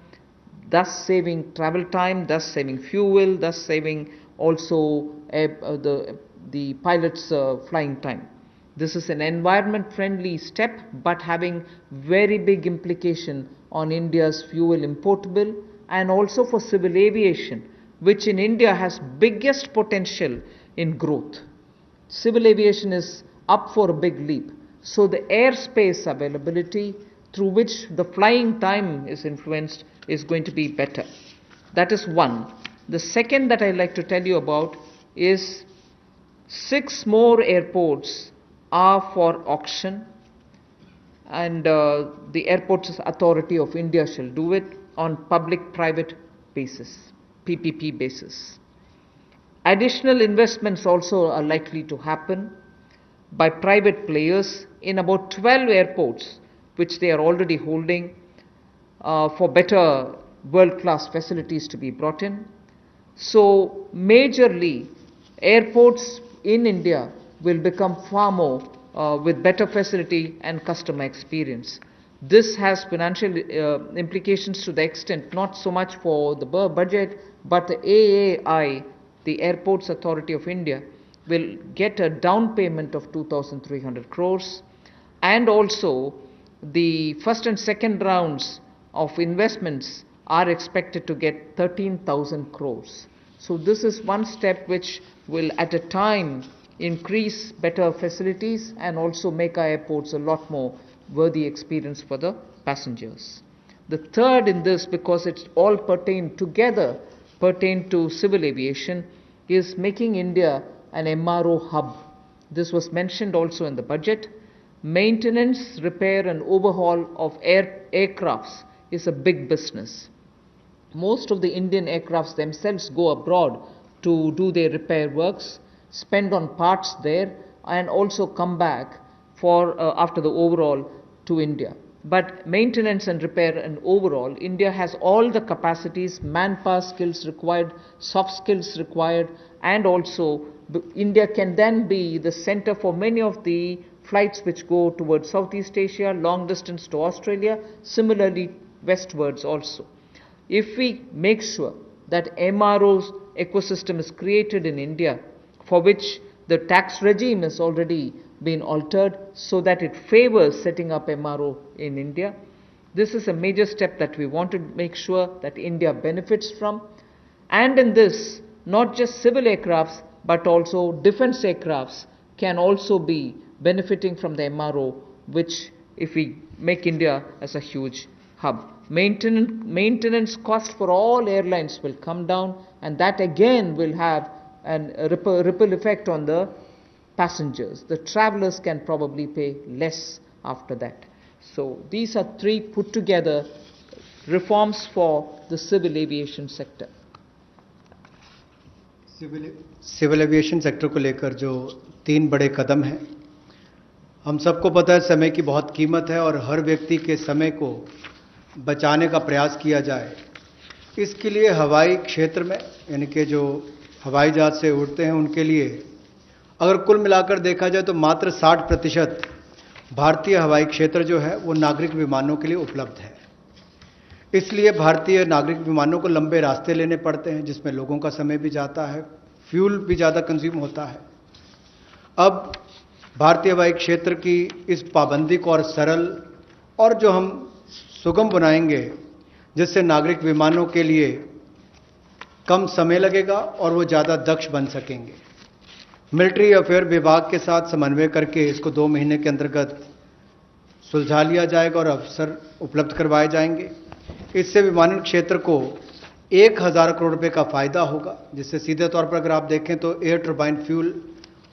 thus saving travel time, thus saving fuel, thus saving also the pilot's flying time. This is an environment friendly step, but having very big implication on India's fuel import bill, and also for civil aviation, which in India has biggest potential in growth. Civil aviation is up for a big leap. So the airspace availability through which the flying time is influenced is going to be better. That is one. The second that I'd like to tell you about is 6 more airports are for auction, and the Airports Authority of India shall do it on public-private basis, PPP basis. Additional investments also are likely to happen by private players in about 12 airports which they are already holding, for better world-class facilities to be brought in. So majorly airports in India will become far more with better facility and customer experience. This has financial implications to the extent not so much for the budget, but the AAI, the Airports Authority of India, will get a down payment of 2,300 crores, and also the first and second rounds of investments are expected to get 13,000 crores. So this is one step which will at a time increase better facilities, and also make our airports a lot more worthy experience for the passengers. The third in this, because it's all pertain to civil aviation, is making India an MRO hub. This was mentioned also in the budget. Maintenance, repair and overhaul of aircrafts is a big business. Most of the Indian aircrafts themselves go abroad to do their repair works, spend on parts there, and also come back for after the overhaul to India. But maintenance and repair and overall, India has all the capacities, manpower skills required, soft skills required, and also India can then be the center for many of the flights which go towards Southeast Asia, long distance to Australia, similarly westwards also. If we make sure that MRO's ecosystem is created in India, for which the tax regime has already been altered so that it favors setting up MRO in India, this is a major step that we want to make sure that India benefits from. And in this, not just civil aircrafts, but also defense aircrafts can also be benefiting from the MRO, which if we make India as a huge hub. Maintenance cost for all airlines will come down, and that again will have a ripple effect on the passengers. The travelers can probably pay less after that. So these are three put together reforms for the civil aviation sector. Civil aviation sector को लेकर जो 3 बड़े कदम हैं, हम सबको पता है समय की बहुत कीमत है और हर व्यक्ति के समय को बचाने का प्रयास किया जाए। इसके लिए हवाई क्षेत्र में, यानी कि जो हवाई जहाज से उड़ते हैं उनके लिए अगर कुल मिलाकर देखा जाए तो मात्र 60% भारतीय हवाई क्षेत्र जो है वो नागरिक विमानों के लिए उपलब्ध है। इसलिए भारतीय नागरिक विमानों को लंबे रास्ते लेने पड़ते हैं, जिसमें लोगों का समय भी जाता है, फ्यूल भी ज़्यादा कंज्यूम होता है। अब भारतीय हवाई क्षेत्र की इस पाबंदी को और सरल और जो हम सुगम बनाएंगे, जिससे नागरिक विमानों के लिए कम समय लगेगा और वो ज़्यादा दक्ष बन सकेंगे। मिलिट्री अफेयर विभाग के साथ समन्वय करके इसको 2 महीने के अंतर्गत सुलझा लिया जाएगा और अवसर उपलब्ध करवाए जाएंगे। इससे विमानन क्षेत्र को 1000 करोड़ रुपए का फायदा होगा, जिससे सीधे तौर पर अगर आप देखें तो एयर टर्बाइन फ्यूल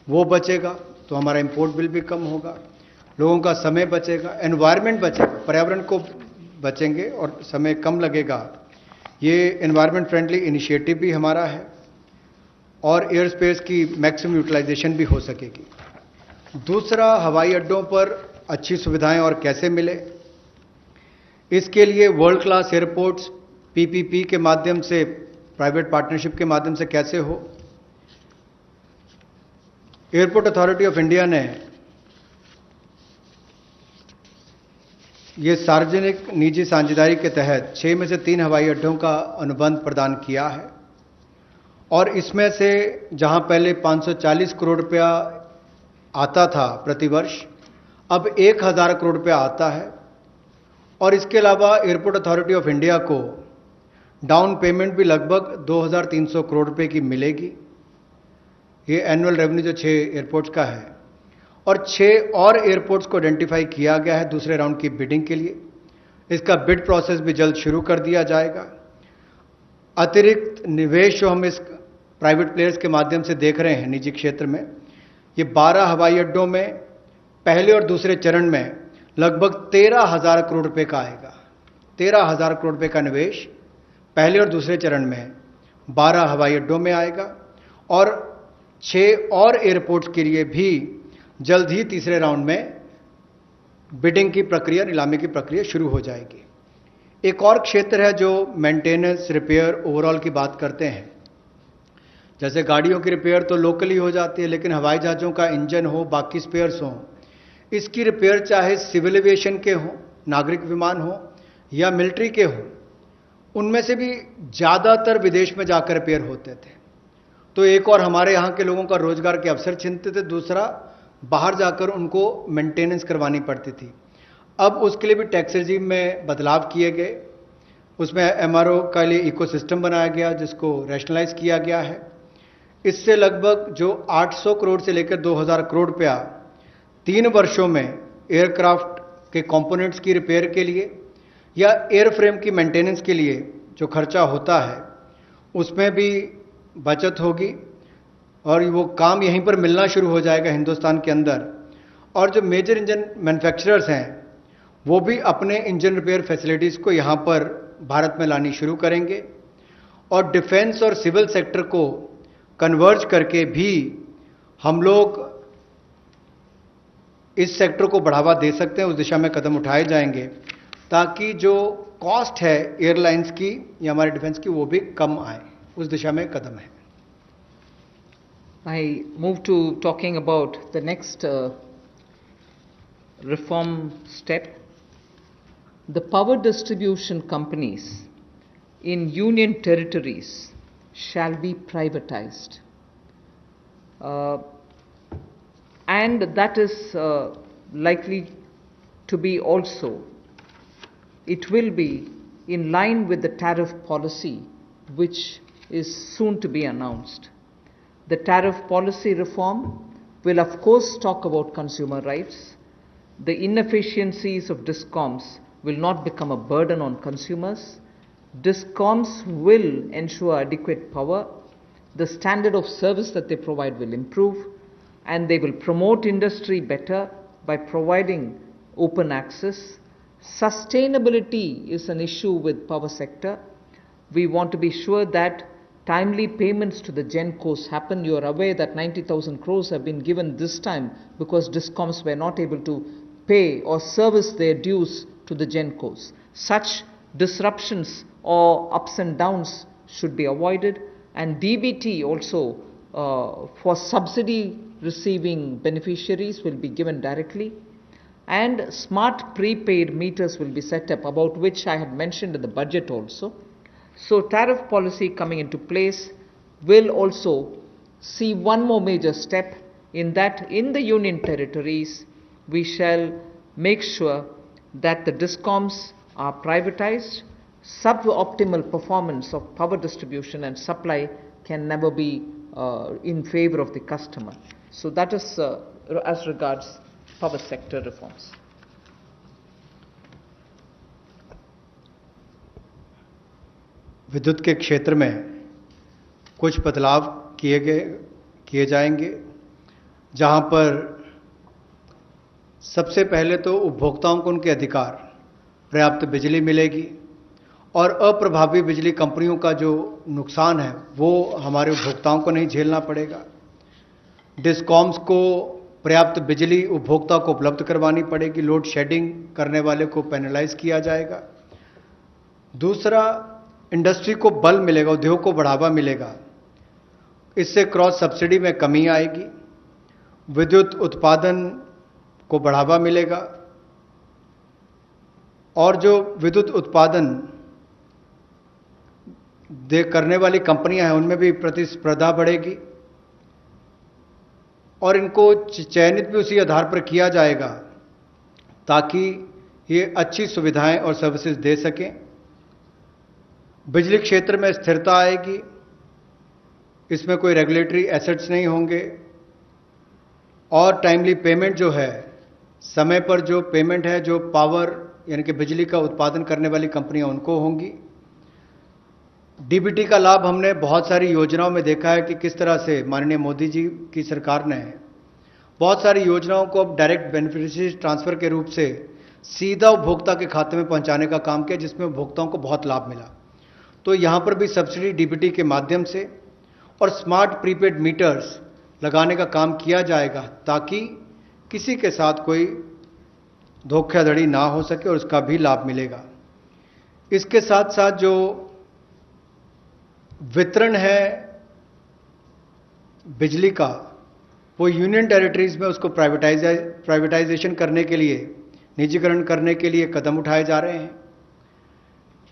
वो बचेगा, तो हमारा इंपोर्ट बिल भी कम होगा, लोगों का समय बचेगा, एनवायरनमेंट बचेगा, पर्यावरण को बचेंगे और समय कम लगेगा। ये एनवायरनमेंट फ्रेंडली इनिशिएटिव भी हमारा है और एयर स्पेस की मैक्सिमम यूटिलाइजेशन भी हो सकेगी। दूसरा, हवाई अड्डों पर अच्छी सुविधाएं और कैसे मिले, इसके लिए वर्ल्ड क्लास एयरपोर्ट्स पीपीपी के माध्यम से, प्राइवेट पार्टनरशिप के माध्यम से कैसे हो। एयरपोर्ट अथॉरिटी ऑफ इंडिया ने ये सार्वजनिक निजी साझेदारी के तहत 6 में से 3 हवाई अड्डों का अनुबंध प्रदान किया है और इसमें से जहां पहले 540 करोड़ रुपया आता था प्रतिवर्ष, अब 1000 करोड़ रुपया आता है। और इसके अलावा एयरपोर्ट अथॉरिटी ऑफ इंडिया को डाउन पेमेंट भी लगभग 2300 करोड़ रुपए की मिलेगी। ये एनुअल रेवेन्यू जो 6 एयरपोर्ट्स का है, और 6 और एयरपोर्ट्स को आइडेंटिफाई किया गया है दूसरे राउंड की बिडिंग के लिए। इसका बिड प्रोसेस भी जल्द शुरू कर दिया जाएगा। अतिरिक्त निवेश जो हम इस प्राइवेट प्लेयर्स के माध्यम से देख रहे हैं निजी क्षेत्र में, ये 12 हवाई अड्डों में पहले और दूसरे चरण में लगभग 13,000 करोड़ रुपए का आएगा। 13,000 करोड़ रुपए का निवेश पहले और दूसरे चरण में 12 हवाई अड्डों में आएगा और 6 और एयरपोर्ट्स के लिए भी जल्द ही तीसरे राउंड में बिडिंग की प्रक्रिया, नीलामी की प्रक्रिया शुरू हो जाएगी। एक और क्षेत्र है जो मेंटेनेंस, रिपेयर, ओवरऑल की बात करते हैं। जैसे गाड़ियों की रिपेयर तो लोकली हो जाती है, लेकिन हवाई जहाज़ों का इंजन हो, बाकी स्पेयर्स हों, इसकी रिपेयर चाहे सिविल एविएशन के हों, नागरिक विमान हो या मिलिट्री के हों, उनमें से भी ज़्यादातर विदेश में जाकर रिपेयर होते थे। तो एक और हमारे यहाँ के लोगों का रोजगार के अवसर छिनते थे, दूसरा बाहर जाकर उनको मेंटेनेंस करवानी पड़ती थी। अब उसके लिए भी टैक्स रेजिम में बदलाव किए गए, उसमें एमआरओ का लिए इकोसिस्टम बनाया गया जिसको रैशनलाइज किया गया है। इससे लगभग जो 800 करोड़ से लेकर 2000 करोड़ रुपया 3 वर्षों में एयरक्राफ्ट के कंपोनेंट्स की रिपेयर के लिए या एयरफ्रेम की मेंटेनेंस के लिए जो खर्चा होता है उसमें भी बचत होगी और वो काम यहीं पर मिलना शुरू हो जाएगा हिंदुस्तान के अंदर। और जो मेजर इंजन मैन्युफैक्चरर्स हैं वो भी अपने इंजन रिपेयर फैसिलिटीज़ को यहाँ पर भारत में लानी शुरू करेंगे और डिफेंस और सिविल सेक्टर को कन्वर्ज करके भी हम लोग इस सेक्टर को बढ़ावा दे सकते हैं। उस दिशा में कदम उठाए जाएंगे ताकि जो कॉस्ट है एयरलाइंस की या हमारे डिफेंस की वो भी कम आए, उस दिशा में कदम है। I move to talking about the next reform step. The power distribution companies in union territories shall be privatized. And that is likely to be also, it will be in line with the tariff policy which is soon to be announced. The tariff policy reform will of course talk about consumer rights. The inefficiencies of DISCOMs will not become a burden on consumers. DISCOMs will ensure adequate power. The standard of service that they provide will improve, and they will promote industry better by providing open access. Sustainability is an issue with power sector. We want to be sure that timely payments to the GENCOs happen. You are aware that 90,000 crores have been given this time because DISCOMs were not able to pay or service their dues to the GENCOs. Such disruptions or ups and downs should be avoided, and DBT also for subsidy receiving beneficiaries will be given directly, and smart prepaid meters will be set up, about which I had mentioned in the budget also. So tariff policy coming into place will also see one more major step, in that in the union territories we shall make sure that the DISCOMs are privatized. Suboptimal performance of power distribution and supply can never be in favor of the customer. So that is as regards power sector reforms. विद्युत के क्षेत्र में कुछ बदलाव किए जाएंगे, जहां पर सबसे पहले तो उपभोक्ताओं को उनके अधिकार, पर्याप्त बिजली मिलेगी और अप्रभावी बिजली कंपनियों का जो नुकसान है वो हमारे उपभोक्ताओं को नहीं झेलना पड़ेगा। डिस्कॉम्स को पर्याप्त बिजली उपभोक्ता को उपलब्ध करवानी पड़ेगी, लोड शेडिंग करने वाले को पेनलाइज किया जाएगा। दूसरा, इंडस्ट्री को बल मिलेगा, उद्योग को बढ़ावा मिलेगा, इससे क्रॉस सब्सिडी में कमी आएगी, विद्युत उत्पादन को बढ़ावा मिलेगा और जो विद्युत उत्पादन करने वाली कंपनियां हैं उनमें भी प्रतिस्पर्धा बढ़ेगी और इनको चयनित भी उसी आधार पर किया जाएगा ताकि ये अच्छी सुविधाएं और सर्विसेज दे सकें। बिजली क्षेत्र में स्थिरता आएगी, इसमें कोई रेगुलेटरी एसेट्स नहीं होंगे और टाइमली पेमेंट जो है, समय पर जो पेमेंट है, जो पावर यानी कि बिजली का उत्पादन करने वाली कंपनियां उनको होंगी। डीबीटी का लाभ हमने बहुत सारी योजनाओं में देखा है कि किस तरह से माननीय मोदी जी की सरकार ने बहुत सारी योजनाओं को अब डायरेक्ट बेनिफिशियरी ट्रांसफर के रूप से सीधा उपभोक्ता के खाते में पहुंचाने का काम किया, जिसमें उपभोक्ताओं को बहुत लाभ मिला। तो यहां पर भी सब्सिडी डीबीटी के माध्यम से और स्मार्ट प्रीपेड मीटर्स लगाने का काम किया जाएगा ताकि किसी के साथ कोई धोखाधड़ी ना हो सके और उसका भी लाभ मिलेगा। इसके साथ साथ जो वितरण है बिजली का, वो यूनियन टेरिटरीज में उसको प्राइवेटाइजेशन करने के लिए, निजीकरण करने के लिए कदम उठाए जा रहे हैं।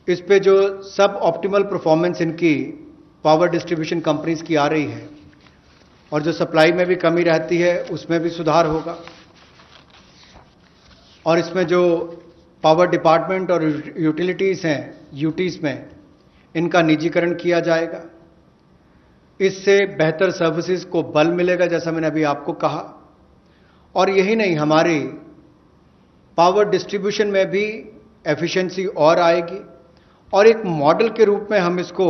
इस पे जो सब ऑप्टिमल परफॉर्मेंस इनकी पावर डिस्ट्रीब्यूशन कंपनीज की आ रही है और जो सप्लाई में भी कमी रहती है उसमें भी सुधार होगा और इसमें जो पावर डिपार्टमेंट और यूटिलिटीज हैं, यूटीज में, इनका निजीकरण किया जाएगा। इससे बेहतर सर्विसेज को बल मिलेगा, जैसा मैंने अभी आपको कहा। और यही नहीं, हमारी पावर डिस्ट्रीब्यूशन में भी एफिशिएंसी और आएगी, और एक मॉडल के रूप में हम इसको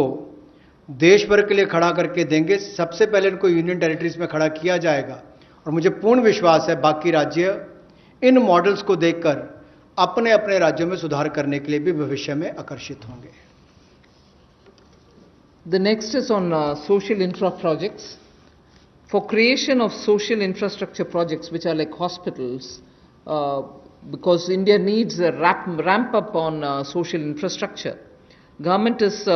देश भर के लिए खड़ा करके देंगे। सबसे पहले इनको यूनियन टेरिटरीज में खड़ा किया जाएगा, और मुझे पूर्ण विश्वास है बाकी राज्य इन मॉडल्स को देखकर अपने अपने राज्यों में सुधार करने के लिए भी भविष्य में आकर्षित होंगे। The next is on social infra projects. For creation of social infrastructure projects, which are like hospitals, because India needs a ramp up on social infrastructure, government has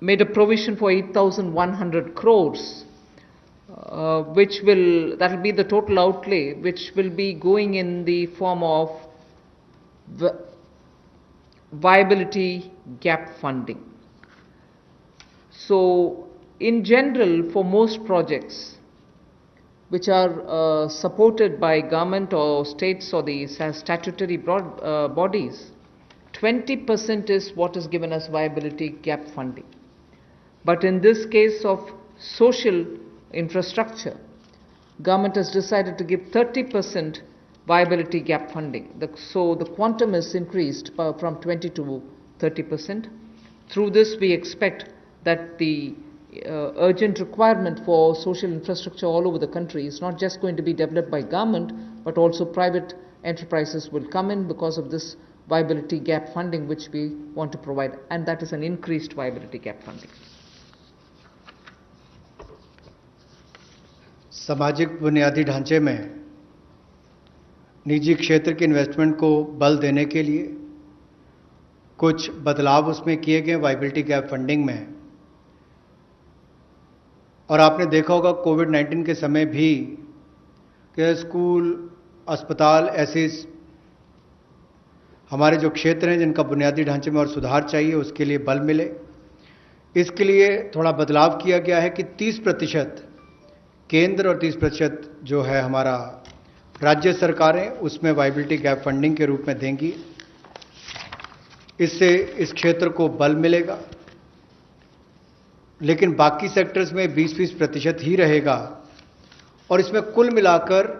made a provision for 8,100 crores, that will be the total outlay, which will be going in the form of viability gap funding. So, in general, for most projects which are supported by government or states or the statutory bodies, 20% is what is given as viability gap funding. But in this case of social infrastructure, government has decided to give 30% viability gap funding. So the quantum is increased from 20 to 30%. Through this, we expect that the urgent requirement for social infrastructure all over the country is not just going to be developed by government, but also private enterprises will come in because of this viability gap funding which we want to provide, and that is an increased viability gap funding. सामाजिक बुनियादी ढांचे में निजी क्षेत्र के investment को बल देने के लिए कुछ बदलाव उसमें किए गए वायबिलिटी गैप फंडिंग में। और आपने देखा होगा कोविड-19 के समय भी कि स्कूल, अस्पताल, ऐसे हमारे जो क्षेत्र हैं जिनका बुनियादी ढांचे में और सुधार चाहिए, उसके लिए बल मिले। इसके लिए थोड़ा बदलाव किया गया है कि 30% केंद्र और 30% जो है हमारा राज्य सरकारें उसमें वायबिलिटी गैप फंडिंग के रूप में देंगी। इससे इस क्षेत्र को बल मिलेगा, लेकिन बाकी सेक्टर्स में 20% ही रहेगा। और इसमें कुल मिलाकर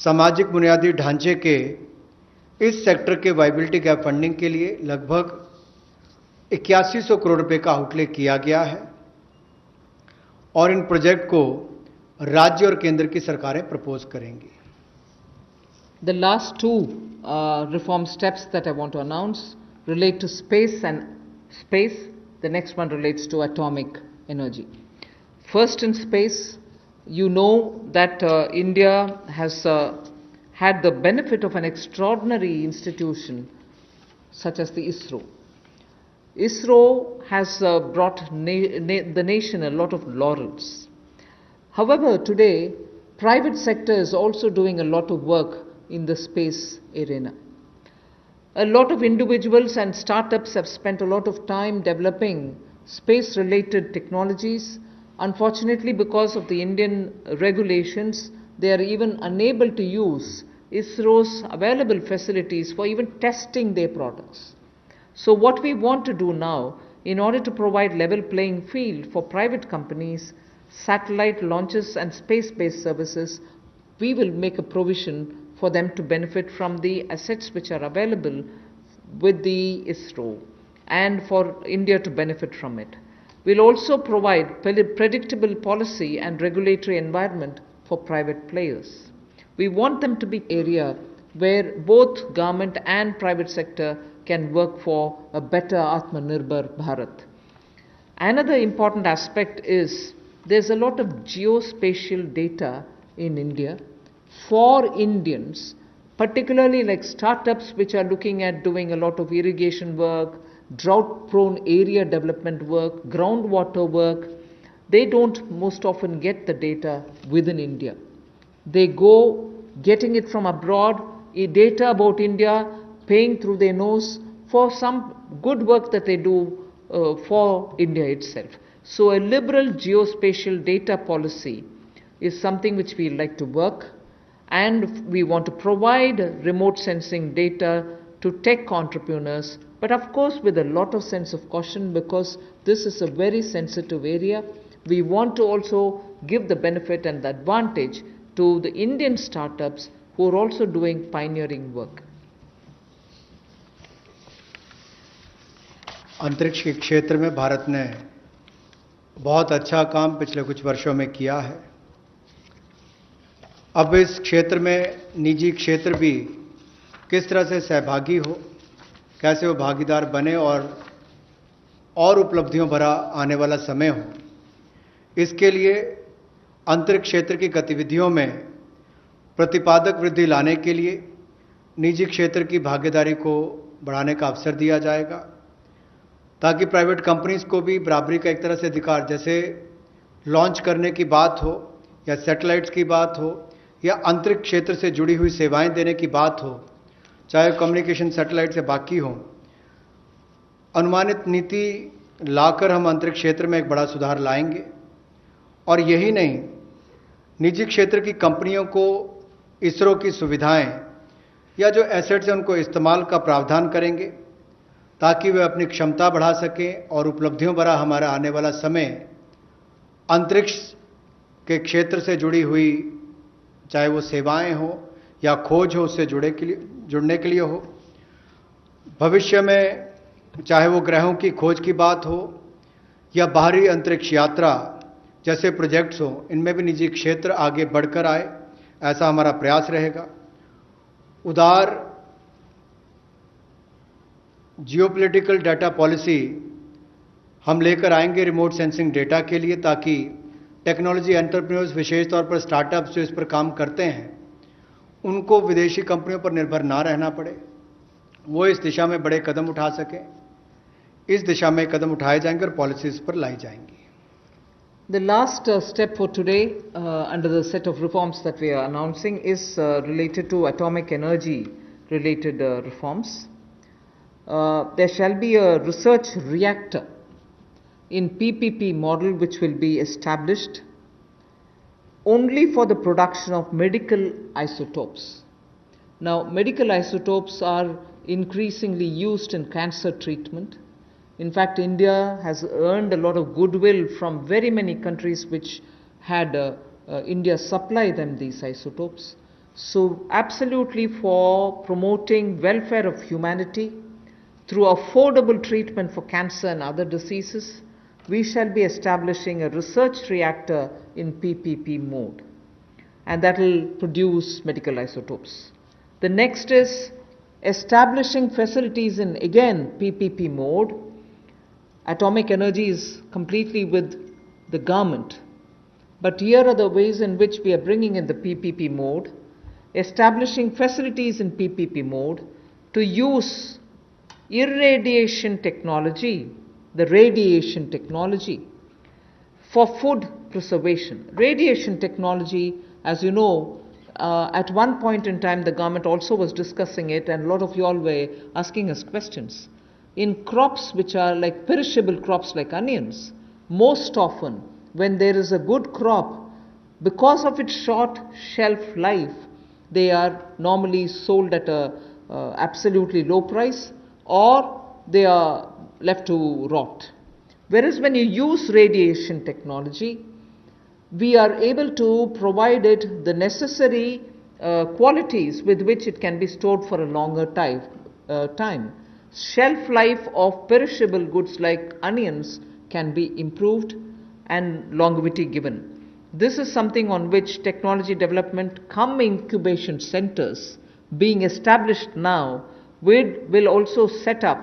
सामाजिक बुनियादी ढांचे के इस सेक्टर के वायबिलिटी गैप फंडिंग के लिए लगभग 8100 करोड़ रुपए का आउटले किया गया है, और इन प्रोजेक्ट को राज्य और केंद्र की सरकारें प्रपोज करेंगी। The last two reform steps that I want to announce relate to space and space. The next one relates to atomic energy. First, in space, you know that India has had the benefit of an extraordinary institution such as the ISRO. ISRO has brought the nation a lot of laurels. However, today, private sector is also doing a lot of work in the space arena. A lot of individuals and startups have spent a lot of time developing space-related technologies. Unfortunately, because of the Indian regulations, they are even unable to use ISRO's available facilities for even testing their products. So what we want to do now, in order to provide level playing field for private companies, satellite launches and space-based services, we will make a provision for them to benefit from the assets which are available with the ISRO, and for India to benefit from it. We'll also provide predictable policy and regulatory environment for private players. We want them to be an area where both government and private sector can work for a better Atmanirbhar Bharat. Another important aspect is there's a lot of geospatial data in India for Indians, particularly like startups which are looking at doing a lot of irrigation work, drought-prone area development work, groundwater work. They don't most often get the data within India. They go getting it from abroad, data about India, paying through their nose for some good work that they do for India itself. So a liberal geospatial data policy is something which we like to work, and we want to provide remote sensing data to tech entrepreneurs, but of course with a lot of sense of caution, because this is a very sensitive area. We want to also give the benefit and the advantage to the Indian startups who are also doing pioneering work. अंतरिक्ष के क्षेत्र में भारत ने बहुत अच्छा काम पिछले कुछ वर्षों में किया है। अब इस क्षेत्र में निजी क्षेत्र भी किस तरह से सहभागी हो, कैसे वो भागीदार बने और उपलब्धियों भरा आने वाला समय हो, इसके लिए अंतरिक्ष क्षेत्र की गतिविधियों में प्रतिपादक वृद्धि लाने के लिए निजी क्षेत्र की भागीदारी को बढ़ाने का अवसर दिया जाएगा, ताकि प्राइवेट कंपनीज को भी बराबरी का एक तरह से अधिकार, जैसे लॉन्च करने की बात हो या सैटेलाइट्स की बात हो या अंतरिक्ष क्षेत्र से जुड़ी हुई सेवाएं देने की बात हो, चाहे कम्युनिकेशन सैटेलाइट से बाकी हो, अनुमानित नीति लाकर हम अंतरिक्ष क्षेत्र में एक बड़ा सुधार लाएंगे। और यही नहीं, निजी क्षेत्र की कंपनियों को इसरो की सुविधाएं या जो एसेट्स हैं उनको इस्तेमाल का प्रावधान करेंगे, ताकि वे अपनी क्षमता बढ़ा सकें और उपलब्धियों भरा हमारा आने वाला समय अंतरिक्ष के क्षेत्र से जुड़ी हुई, चाहे वो सेवाएं हो या खोज हो, उससे जुड़ने के लिए हो। भविष्य में चाहे वो ग्रहों की खोज की बात हो या बाहरी अंतरिक्ष यात्रा जैसे प्रोजेक्ट्स हो, इनमें भी निजी क्षेत्र आगे बढ़कर आए, ऐसा हमारा प्रयास रहेगा। उदार जियोपॉलिटिकल डाटा पॉलिसी हम लेकर आएंगे रिमोट सेंसिंग डेटा के लिए, ताकि टेक्नोलॉजी एंटरप्रेन्योर्स, विशेष तौर पर स्टार्टअप्स जो इस पर काम करते हैं, उनको विदेशी कंपनियों पर निर्भर ना रहना पड़े, वो इस दिशा में बड़े कदम उठा सकें। इस दिशा में कदम उठाए जाएंगे और पॉलिसीज पर लाई जाएंगी। The last step for today under the set of reforms that we are announcing is related to atomic energy related reforms. There shall be a research reactor in PPP model which will be established only for the production of medical isotopes. Now, medical isotopes are increasingly used in cancer treatment. In fact, India has earned a lot of goodwill from very many countries which had India supply them these isotopes. So, absolutely for promoting welfare of humanity through affordable treatment for cancer and other diseases, we shall be establishing a research reactor in PPP mode, and that will produce medical isotopes. The next is establishing facilities in, again, PPP mode. Atomic energy is completely with the government, but here are the ways in which we are bringing in the PPP mode, establishing facilities in PPP mode to use irradiation technology, the radiation technology, for food preservation. Radiation technology, as you know, at one point in time the government also was discussing it, and a lot of you all were asking us questions. In crops which are like perishable crops like onions, most often when there is a good crop, because of its short shelf life, they are normally sold at a absolutely low price, or they are left to rot. Whereas when you use radiation technology, we are able to provide it the necessary qualities with which it can be stored for a longer time. Shelf life of perishable goods like onions can be improved and longevity given. This is something on which technology development cum incubation centers being established now will also set up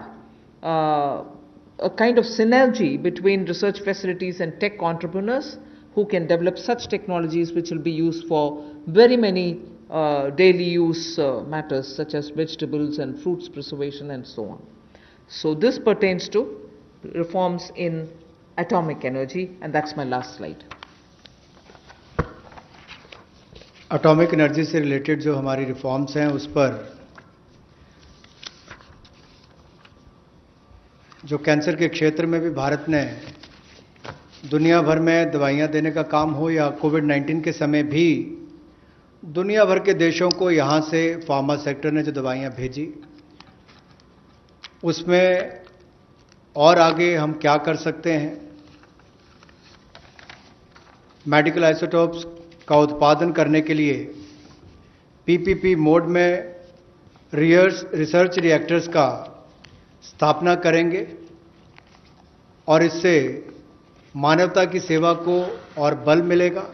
a kind of synergy between research facilities and tech entrepreneurs who can develop such technologies which will be used for very many daily use matters such as vegetables and fruits preservation and so on. So this pertains to reforms in atomic energy, and that's my last slide. Atomic energy से related जो हमारी reforms हैं, उस पर जो cancer के क्षेत्र में भी भारत ने दुनिया भर में दवाइयां देने का काम हो, या कोविड-19 के समय भी दुनिया भर के देशों को यहाँ से फार्मा सेक्टर ने जो दवाइयाँ भेजी, उसमें और आगे हम क्या कर सकते हैं, मेडिकल आइसोटोप्स का उत्पादन करने के लिए पीपीपी मोड में रिसर्च रिएक्टर्स का स्थापना करेंगे और इससे मानवता की सेवा को और बल मिलेगा।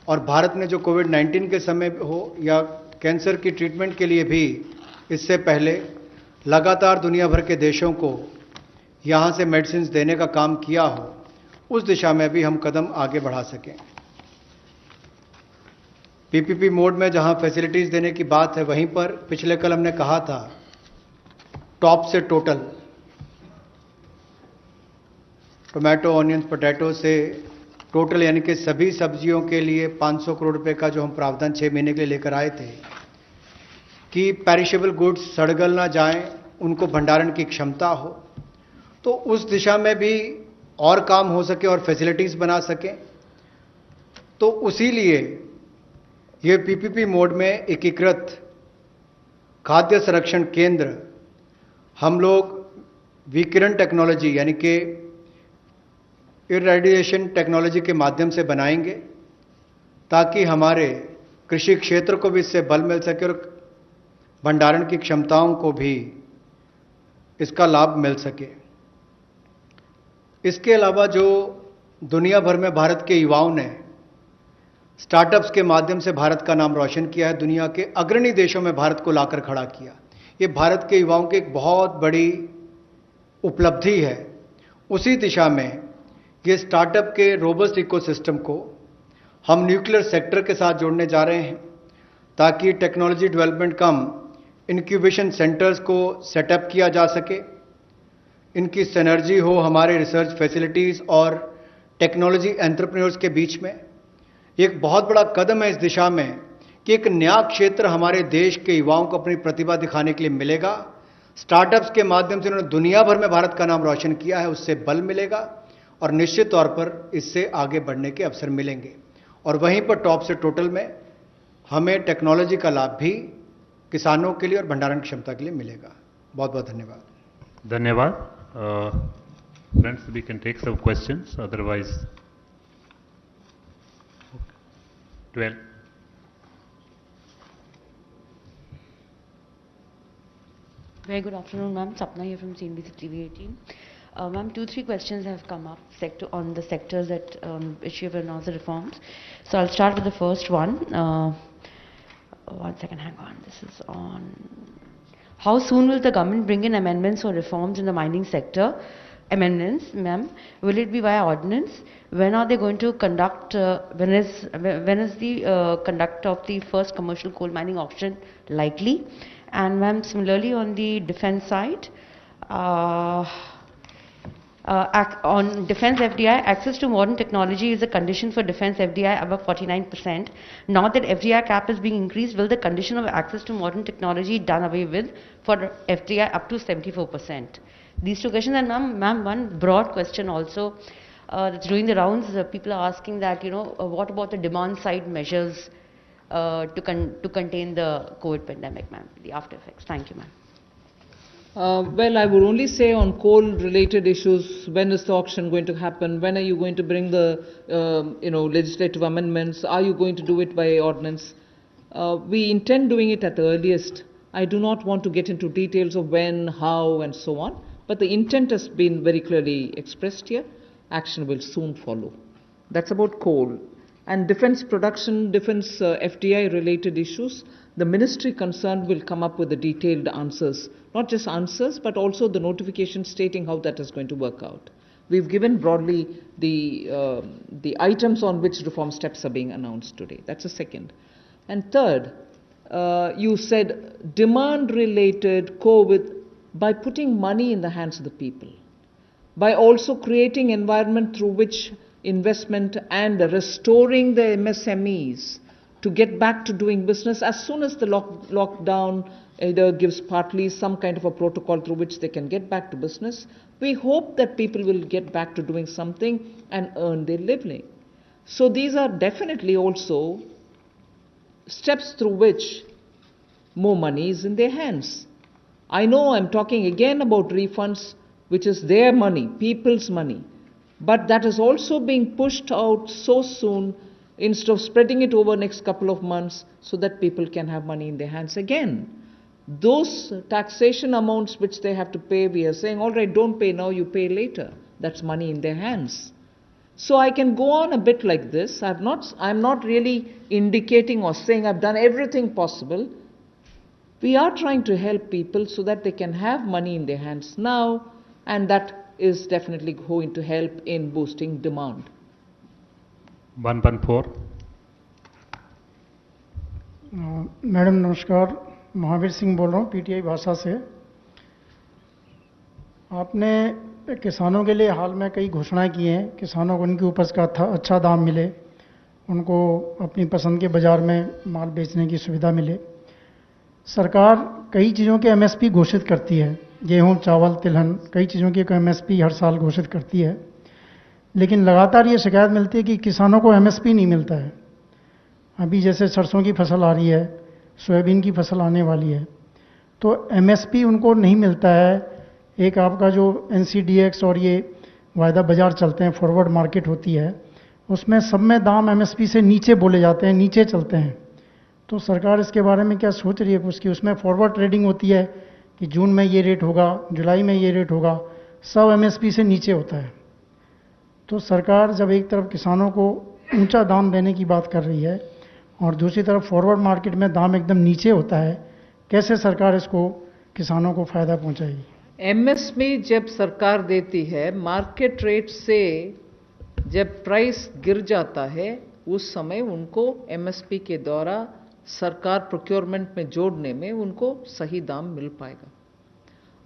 और भारत ने जो कोविड-19 के समय हो या कैंसर की ट्रीटमेंट के लिए भी इससे पहले लगातार दुनिया भर के देशों को यहाँ से मेडिसिन देने का काम किया हो, उस दिशा में भी हम कदम आगे बढ़ा सकें। पीपीपी मोड में जहां फैसिलिटीज देने की बात है, वहीं पर पिछले कल हमने कहा था टॉप से टोटल, टोमेटो, ऑनियंस, पोटैटो से टोटल यानी कि सभी सब्जियों के लिए 500 करोड़ रुपए का जो हम प्रावधान 6 महीने के लिए लेकर आए थे कि पेरिशेबल गुड्स सड़गल ना जाएं, उनको भंडारण की क्षमता हो, तो उस दिशा में भी और काम हो सके और फैसिलिटीज बना सकें। तो उसी लिए ये पीपीपी मोड में एकीकृत खाद्य संरक्षण केंद्र हम लोग विकिरण टेक्नोलॉजी यानी कि इरेडिएशन टेक्नोलॉजी के माध्यम से बनाएंगे ताकि हमारे कृषि क्षेत्र को भी इससे बल मिल सके और भंडारण की क्षमताओं को भी इसका लाभ मिल सके। इसके अलावा जो दुनिया भर में भारत के युवाओं ने स्टार्टअप्स के माध्यम से भारत का नाम रोशन किया है, दुनिया के अग्रणी देशों में भारत को लाकर खड़ा किया, ये भारत के युवाओं की एक बहुत बड़ी उपलब्धि है। उसी दिशा में ये स्टार्टअप के रोबस्ट इकोसिस्टम को हम न्यूक्लियर सेक्टर के साथ जोड़ने जा रहे हैं ताकि टेक्नोलॉजी डेवलपमेंट कम इंक्यूबेशन सेंटर्स को सेटअप किया जा सके, इनकी सिनर्जी हो हमारे रिसर्च फैसिलिटीज और टेक्नोलॉजी एंटरप्रेन्योर्स के बीच में। एक बहुत बड़ा कदम है इस दिशा में कि एक नया क्षेत्र हमारे देश के युवाओं को अपनी प्रतिभा दिखाने के लिए मिलेगा। स्टार्टअप्स के माध्यम से उन्होंने दुनिया भर में भारत का नाम रोशन किया है, उससे बल मिलेगा और निश्चित तौर पर इससे आगे बढ़ने के अवसर मिलेंगे। और वहीं पर टॉप से टोटल में हमें टेक्नोलॉजी का लाभ भी किसानों के लिए और भंडारण क्षमता के लिए मिलेगा। बहुत बहुत धन्यवाद। धन्यवाद। Friends, we can take some questions, otherwise 12. Very good afternoon, ma'am. Sapna here from CNBC TV 18. Ma'am, 2-3 questions have come up on the sectors that which you have announced the reforms. So I'll start with the first one. One second, hang on. This is on. How soon will the government bring in amendments or reforms in the mining sector? Amendments, ma'am. Will it be via ordinance? When are they going to conduct? When is the conduct of the first commercial coal mining auction likely? And ma'am, similarly on the defense side, on defense FDI, access to modern technology is a condition for defense FDI above 49%. Now that FDI cap is being increased, will the condition of access to modern technology done away with for FDI up to 74%? These two questions. And ma'am, one broad question also that's doing the rounds. People are asking that, what about the demand side measures to contain the COVID pandemic, ma'am, the after effects? Thank you, ma'am. Well, I would only say on coal-related issues, when is the auction going to happen? When are you going to bring the, legislative amendments? Are you going to do it by ordinance? We intend doing it at the earliest. I do not want to get into details of when, how, and so on. But the intent has been very clearly expressed here. Action will soon follow. That's about coal. And defense production, defense FDI-related issues, the ministry concerned will come up with the detailed answers. Not just answers, but also the notification stating how that is going to work out. We've given broadly the items on which reform steps are being announced today. That's the second. And third, you said demand-related COVID by putting money in the hands of the people, by also creating environment through which investment and restoring the MSMEs to get back to doing business as soon as the lockdown either gives partly some kind of a protocol through which they can get back to business. We hope that people will get back to doing something and earn their living. So these are definitely also steps through which more money is in their hands. I know I'm talking again about refunds, which is their money, people's money. But that is also being pushed out so soon instead of spreading it over next couple of months so that people can have money in their hands again. Those taxation amounts which they have to pay, we are saying, all right, don't pay now, you pay later. That's money in their hands. So I can go on a bit like this. I'm not really indicating or saying I've done everything possible. We are trying to help people so that they can have money in their hands now, and that is definitely going to help in boosting demand. 114. Madam नमस्कार, महावीर सिंह बोल रहा हूँ PTI भाषा से। आपने किसानों के लिए हाल में कई घोषणाएं की हैं, किसानों को उनकी उपज का अच्छा दाम मिले, उनको अपनी पसंद के बाज़ार में माल बेचने की सुविधा मिले। सरकार कई चीज़ों के एमएसपी घोषित करती है, गेहूं, चावल, तिलहन, कई चीज़ों की एमएसपी हर साल घोषित करती है, लेकिन लगातार ये शिकायत मिलती है कि किसानों को एमएसपी नहीं मिलता है। अभी जैसे सरसों की फसल आ रही है, सोयाबीन की फसल आने वाली है, तो एमएसपी उनको नहीं मिलता है। एक आपका जो एनसीडीएक्स और ये वायदा बाज़ार चलते हैं, फॉरवर्ड मार्केट होती है, उसमें सब में दाम एमएसपी से नीचे बोले जाते हैं, नीचे चलते हैं। तो सरकार इसके बारे में क्या सोच रही है कुछ, कि उसमें फॉरवर्ड ट्रेडिंग होती है कि जून में ये रेट होगा, जुलाई में ये रेट होगा, सब एमएसपी से नीचे होता है। तो सरकार जब एक तरफ किसानों को ऊंचा दाम देने की बात कर रही है और दूसरी तरफ फॉरवर्ड मार्केट में दाम एकदम नीचे होता है, कैसे सरकार इसको किसानों को फ़ायदा पहुंचाएगी? एमएसपी जब सरकार देती है, मार्केट रेट से जब प्राइस गिर जाता है, उस समय उनको एमएसपी के द्वारा सरकार प्रोक्योरमेंट में जोड़ने में उनको सही दाम मिल पाएगा।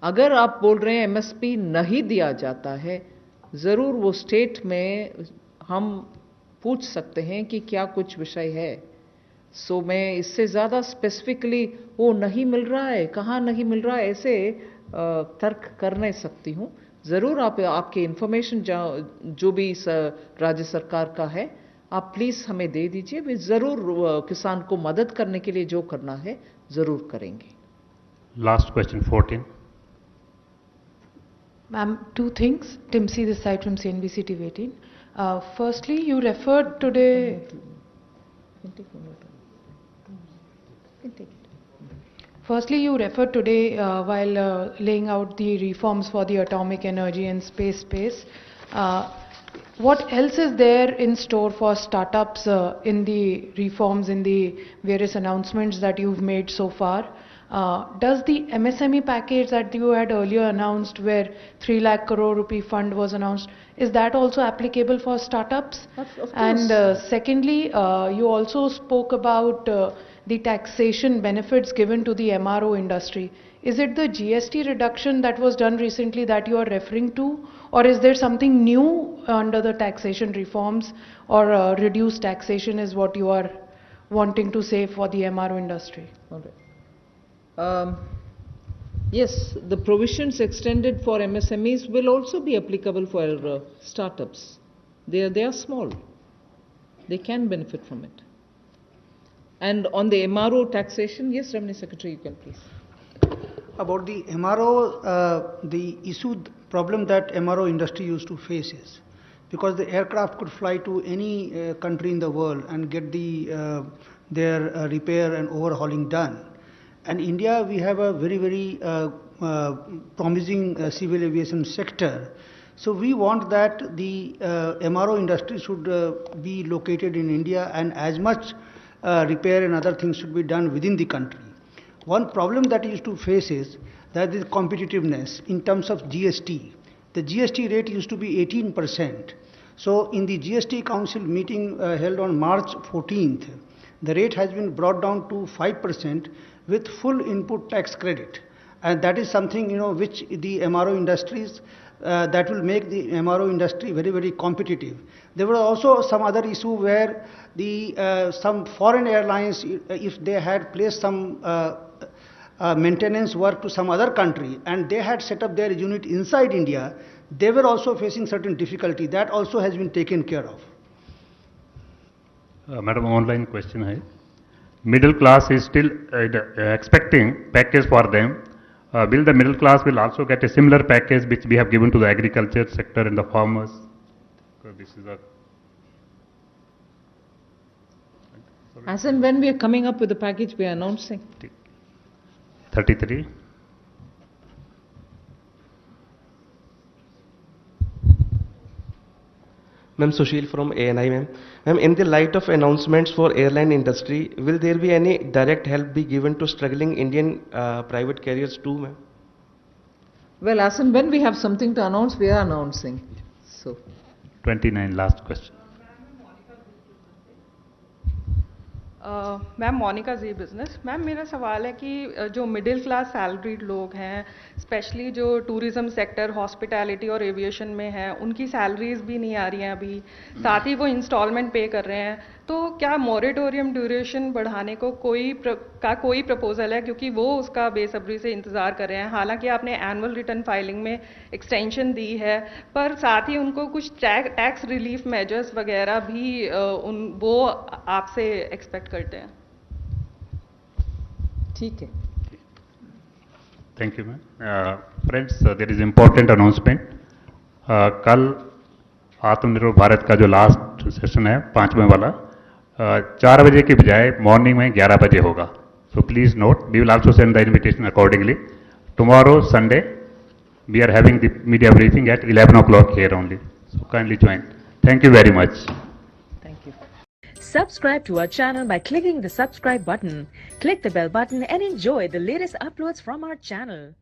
अगर आप बोल रहे हैं एमएसपी नहीं दिया जाता है, ज़रूर वो स्टेट में हम पूछ सकते हैं कि क्या कुछ विषय है। सो मैं इससे ज़्यादा स्पेसिफिकली वो नहीं मिल रहा है, कहाँ नहीं मिल रहा है, ऐसे तर्क कर नहीं सकती हूँ। ज़रूर आपके इन्फॉर्मेशन जो भी राज्य सरकार का है, आप प्लीज़ हमें दे दीजिए। वे ज़रूर किसान को मदद करने के लिए जो करना है ज़रूर करेंगे। Last question 14. Ma'am, two things. Timsi this side from CNBC TV 18. Firstly, you referred today. Firstly, you referred today while laying out the reforms for the atomic energy and space. What else is there in store for startups in the reforms, in the various announcements that you've made so far? Does the MSME package that you had earlier announced, where 3 lakh crore rupee fund was announced, is that also applicable for startups? Of course. And secondly, you also spoke about the taxation benefits given to the MRO industry. Is it the GST reduction that was done recently that you are referring to, or is there something new under the taxation reforms, or reduced taxation is what you are wanting to say for the MRO industry? All right. Yes, the provisions extended for MSMEs will also be applicable for startups. They are small. They can benefit from it. And on the MRO taxation, yes, Revenue Secretary, you can please. About the MRO, the problem that MRO industry used to face is because the aircraft could fly to any country in the world and get their repair and overhauling done. And India, we have a very promising civil aviation sector. So we want that the MRO industry should be located in India, and as much repair and other things should be done within the country. One problem that we used to face is that the competitiveness in terms of GST. The GST rate used to be 18%. So in the GST Council meeting held on March 14th, the rate has been brought down to 5% with full input tax credit. And that is something, which the MRO industries, that will make the MRO industry very competitive. There were also some other issue where some foreign airlines, if they had placed some maintenance work to some other country and they had set up their unit inside India, they were also facing certain difficulty. That also has been taken care of. Madam, online question है. Middle class is still expecting package for them. Will the middle class will also get a similar package which we have given to the agriculture sector and the farmers? So this is a As and when we are coming up with the package, we are announcing. 33. Ma'am, Sushil from ANI, ma'am. Ma'am, in the light of announcements for airline industry, will there be any direct help be given to struggling Indian private carriers too, ma'am? Well, as and when we have something to announce, we are announcing. So, 29, last question. Ma'am Monika ji business ma'am मेरा सवाल है कि जो middle class salaried लोग हैं specially जो tourism sector hospitality और aviation में हैं उनकी सैलरीज भी नहीं आ रही हैं अभी साथ ही वो इंस्टॉलमेंट पे कर रहे हैं तो क्या मॉरेटोरियम ड्यूरेशन बढ़ाने को कोई प्रपोजल है क्योंकि वो उसका बेसब्री से इंतज़ार कर रहे हैं हालांकि आपने एनुअल रिटर्न फाइलिंग में एक्सटेंशन दी है पर साथ ही उनको कुछ टैक्स रिलीफ मेजर्स वगैरह भी वो आपसे एक्सपेक्ट करते हैं ठीक है. Thank you, ma'am. Friends, there is important announcement. कल आत्मनिर्भर भारत का जो लास्ट सेशन है 5वें वाला 4 बजे के बजाय मॉर्निंग में 11 बजे होगा. So please note, we will also send the invitation accordingly. Tomorrow, Sunday, we are having the media briefing at 11 o'clock here only. So kindly join. Thank you very much. Thank you. Subscribe to our channel by clicking the subscribe button. Click the bell button and enjoy the latest uploads from our channel.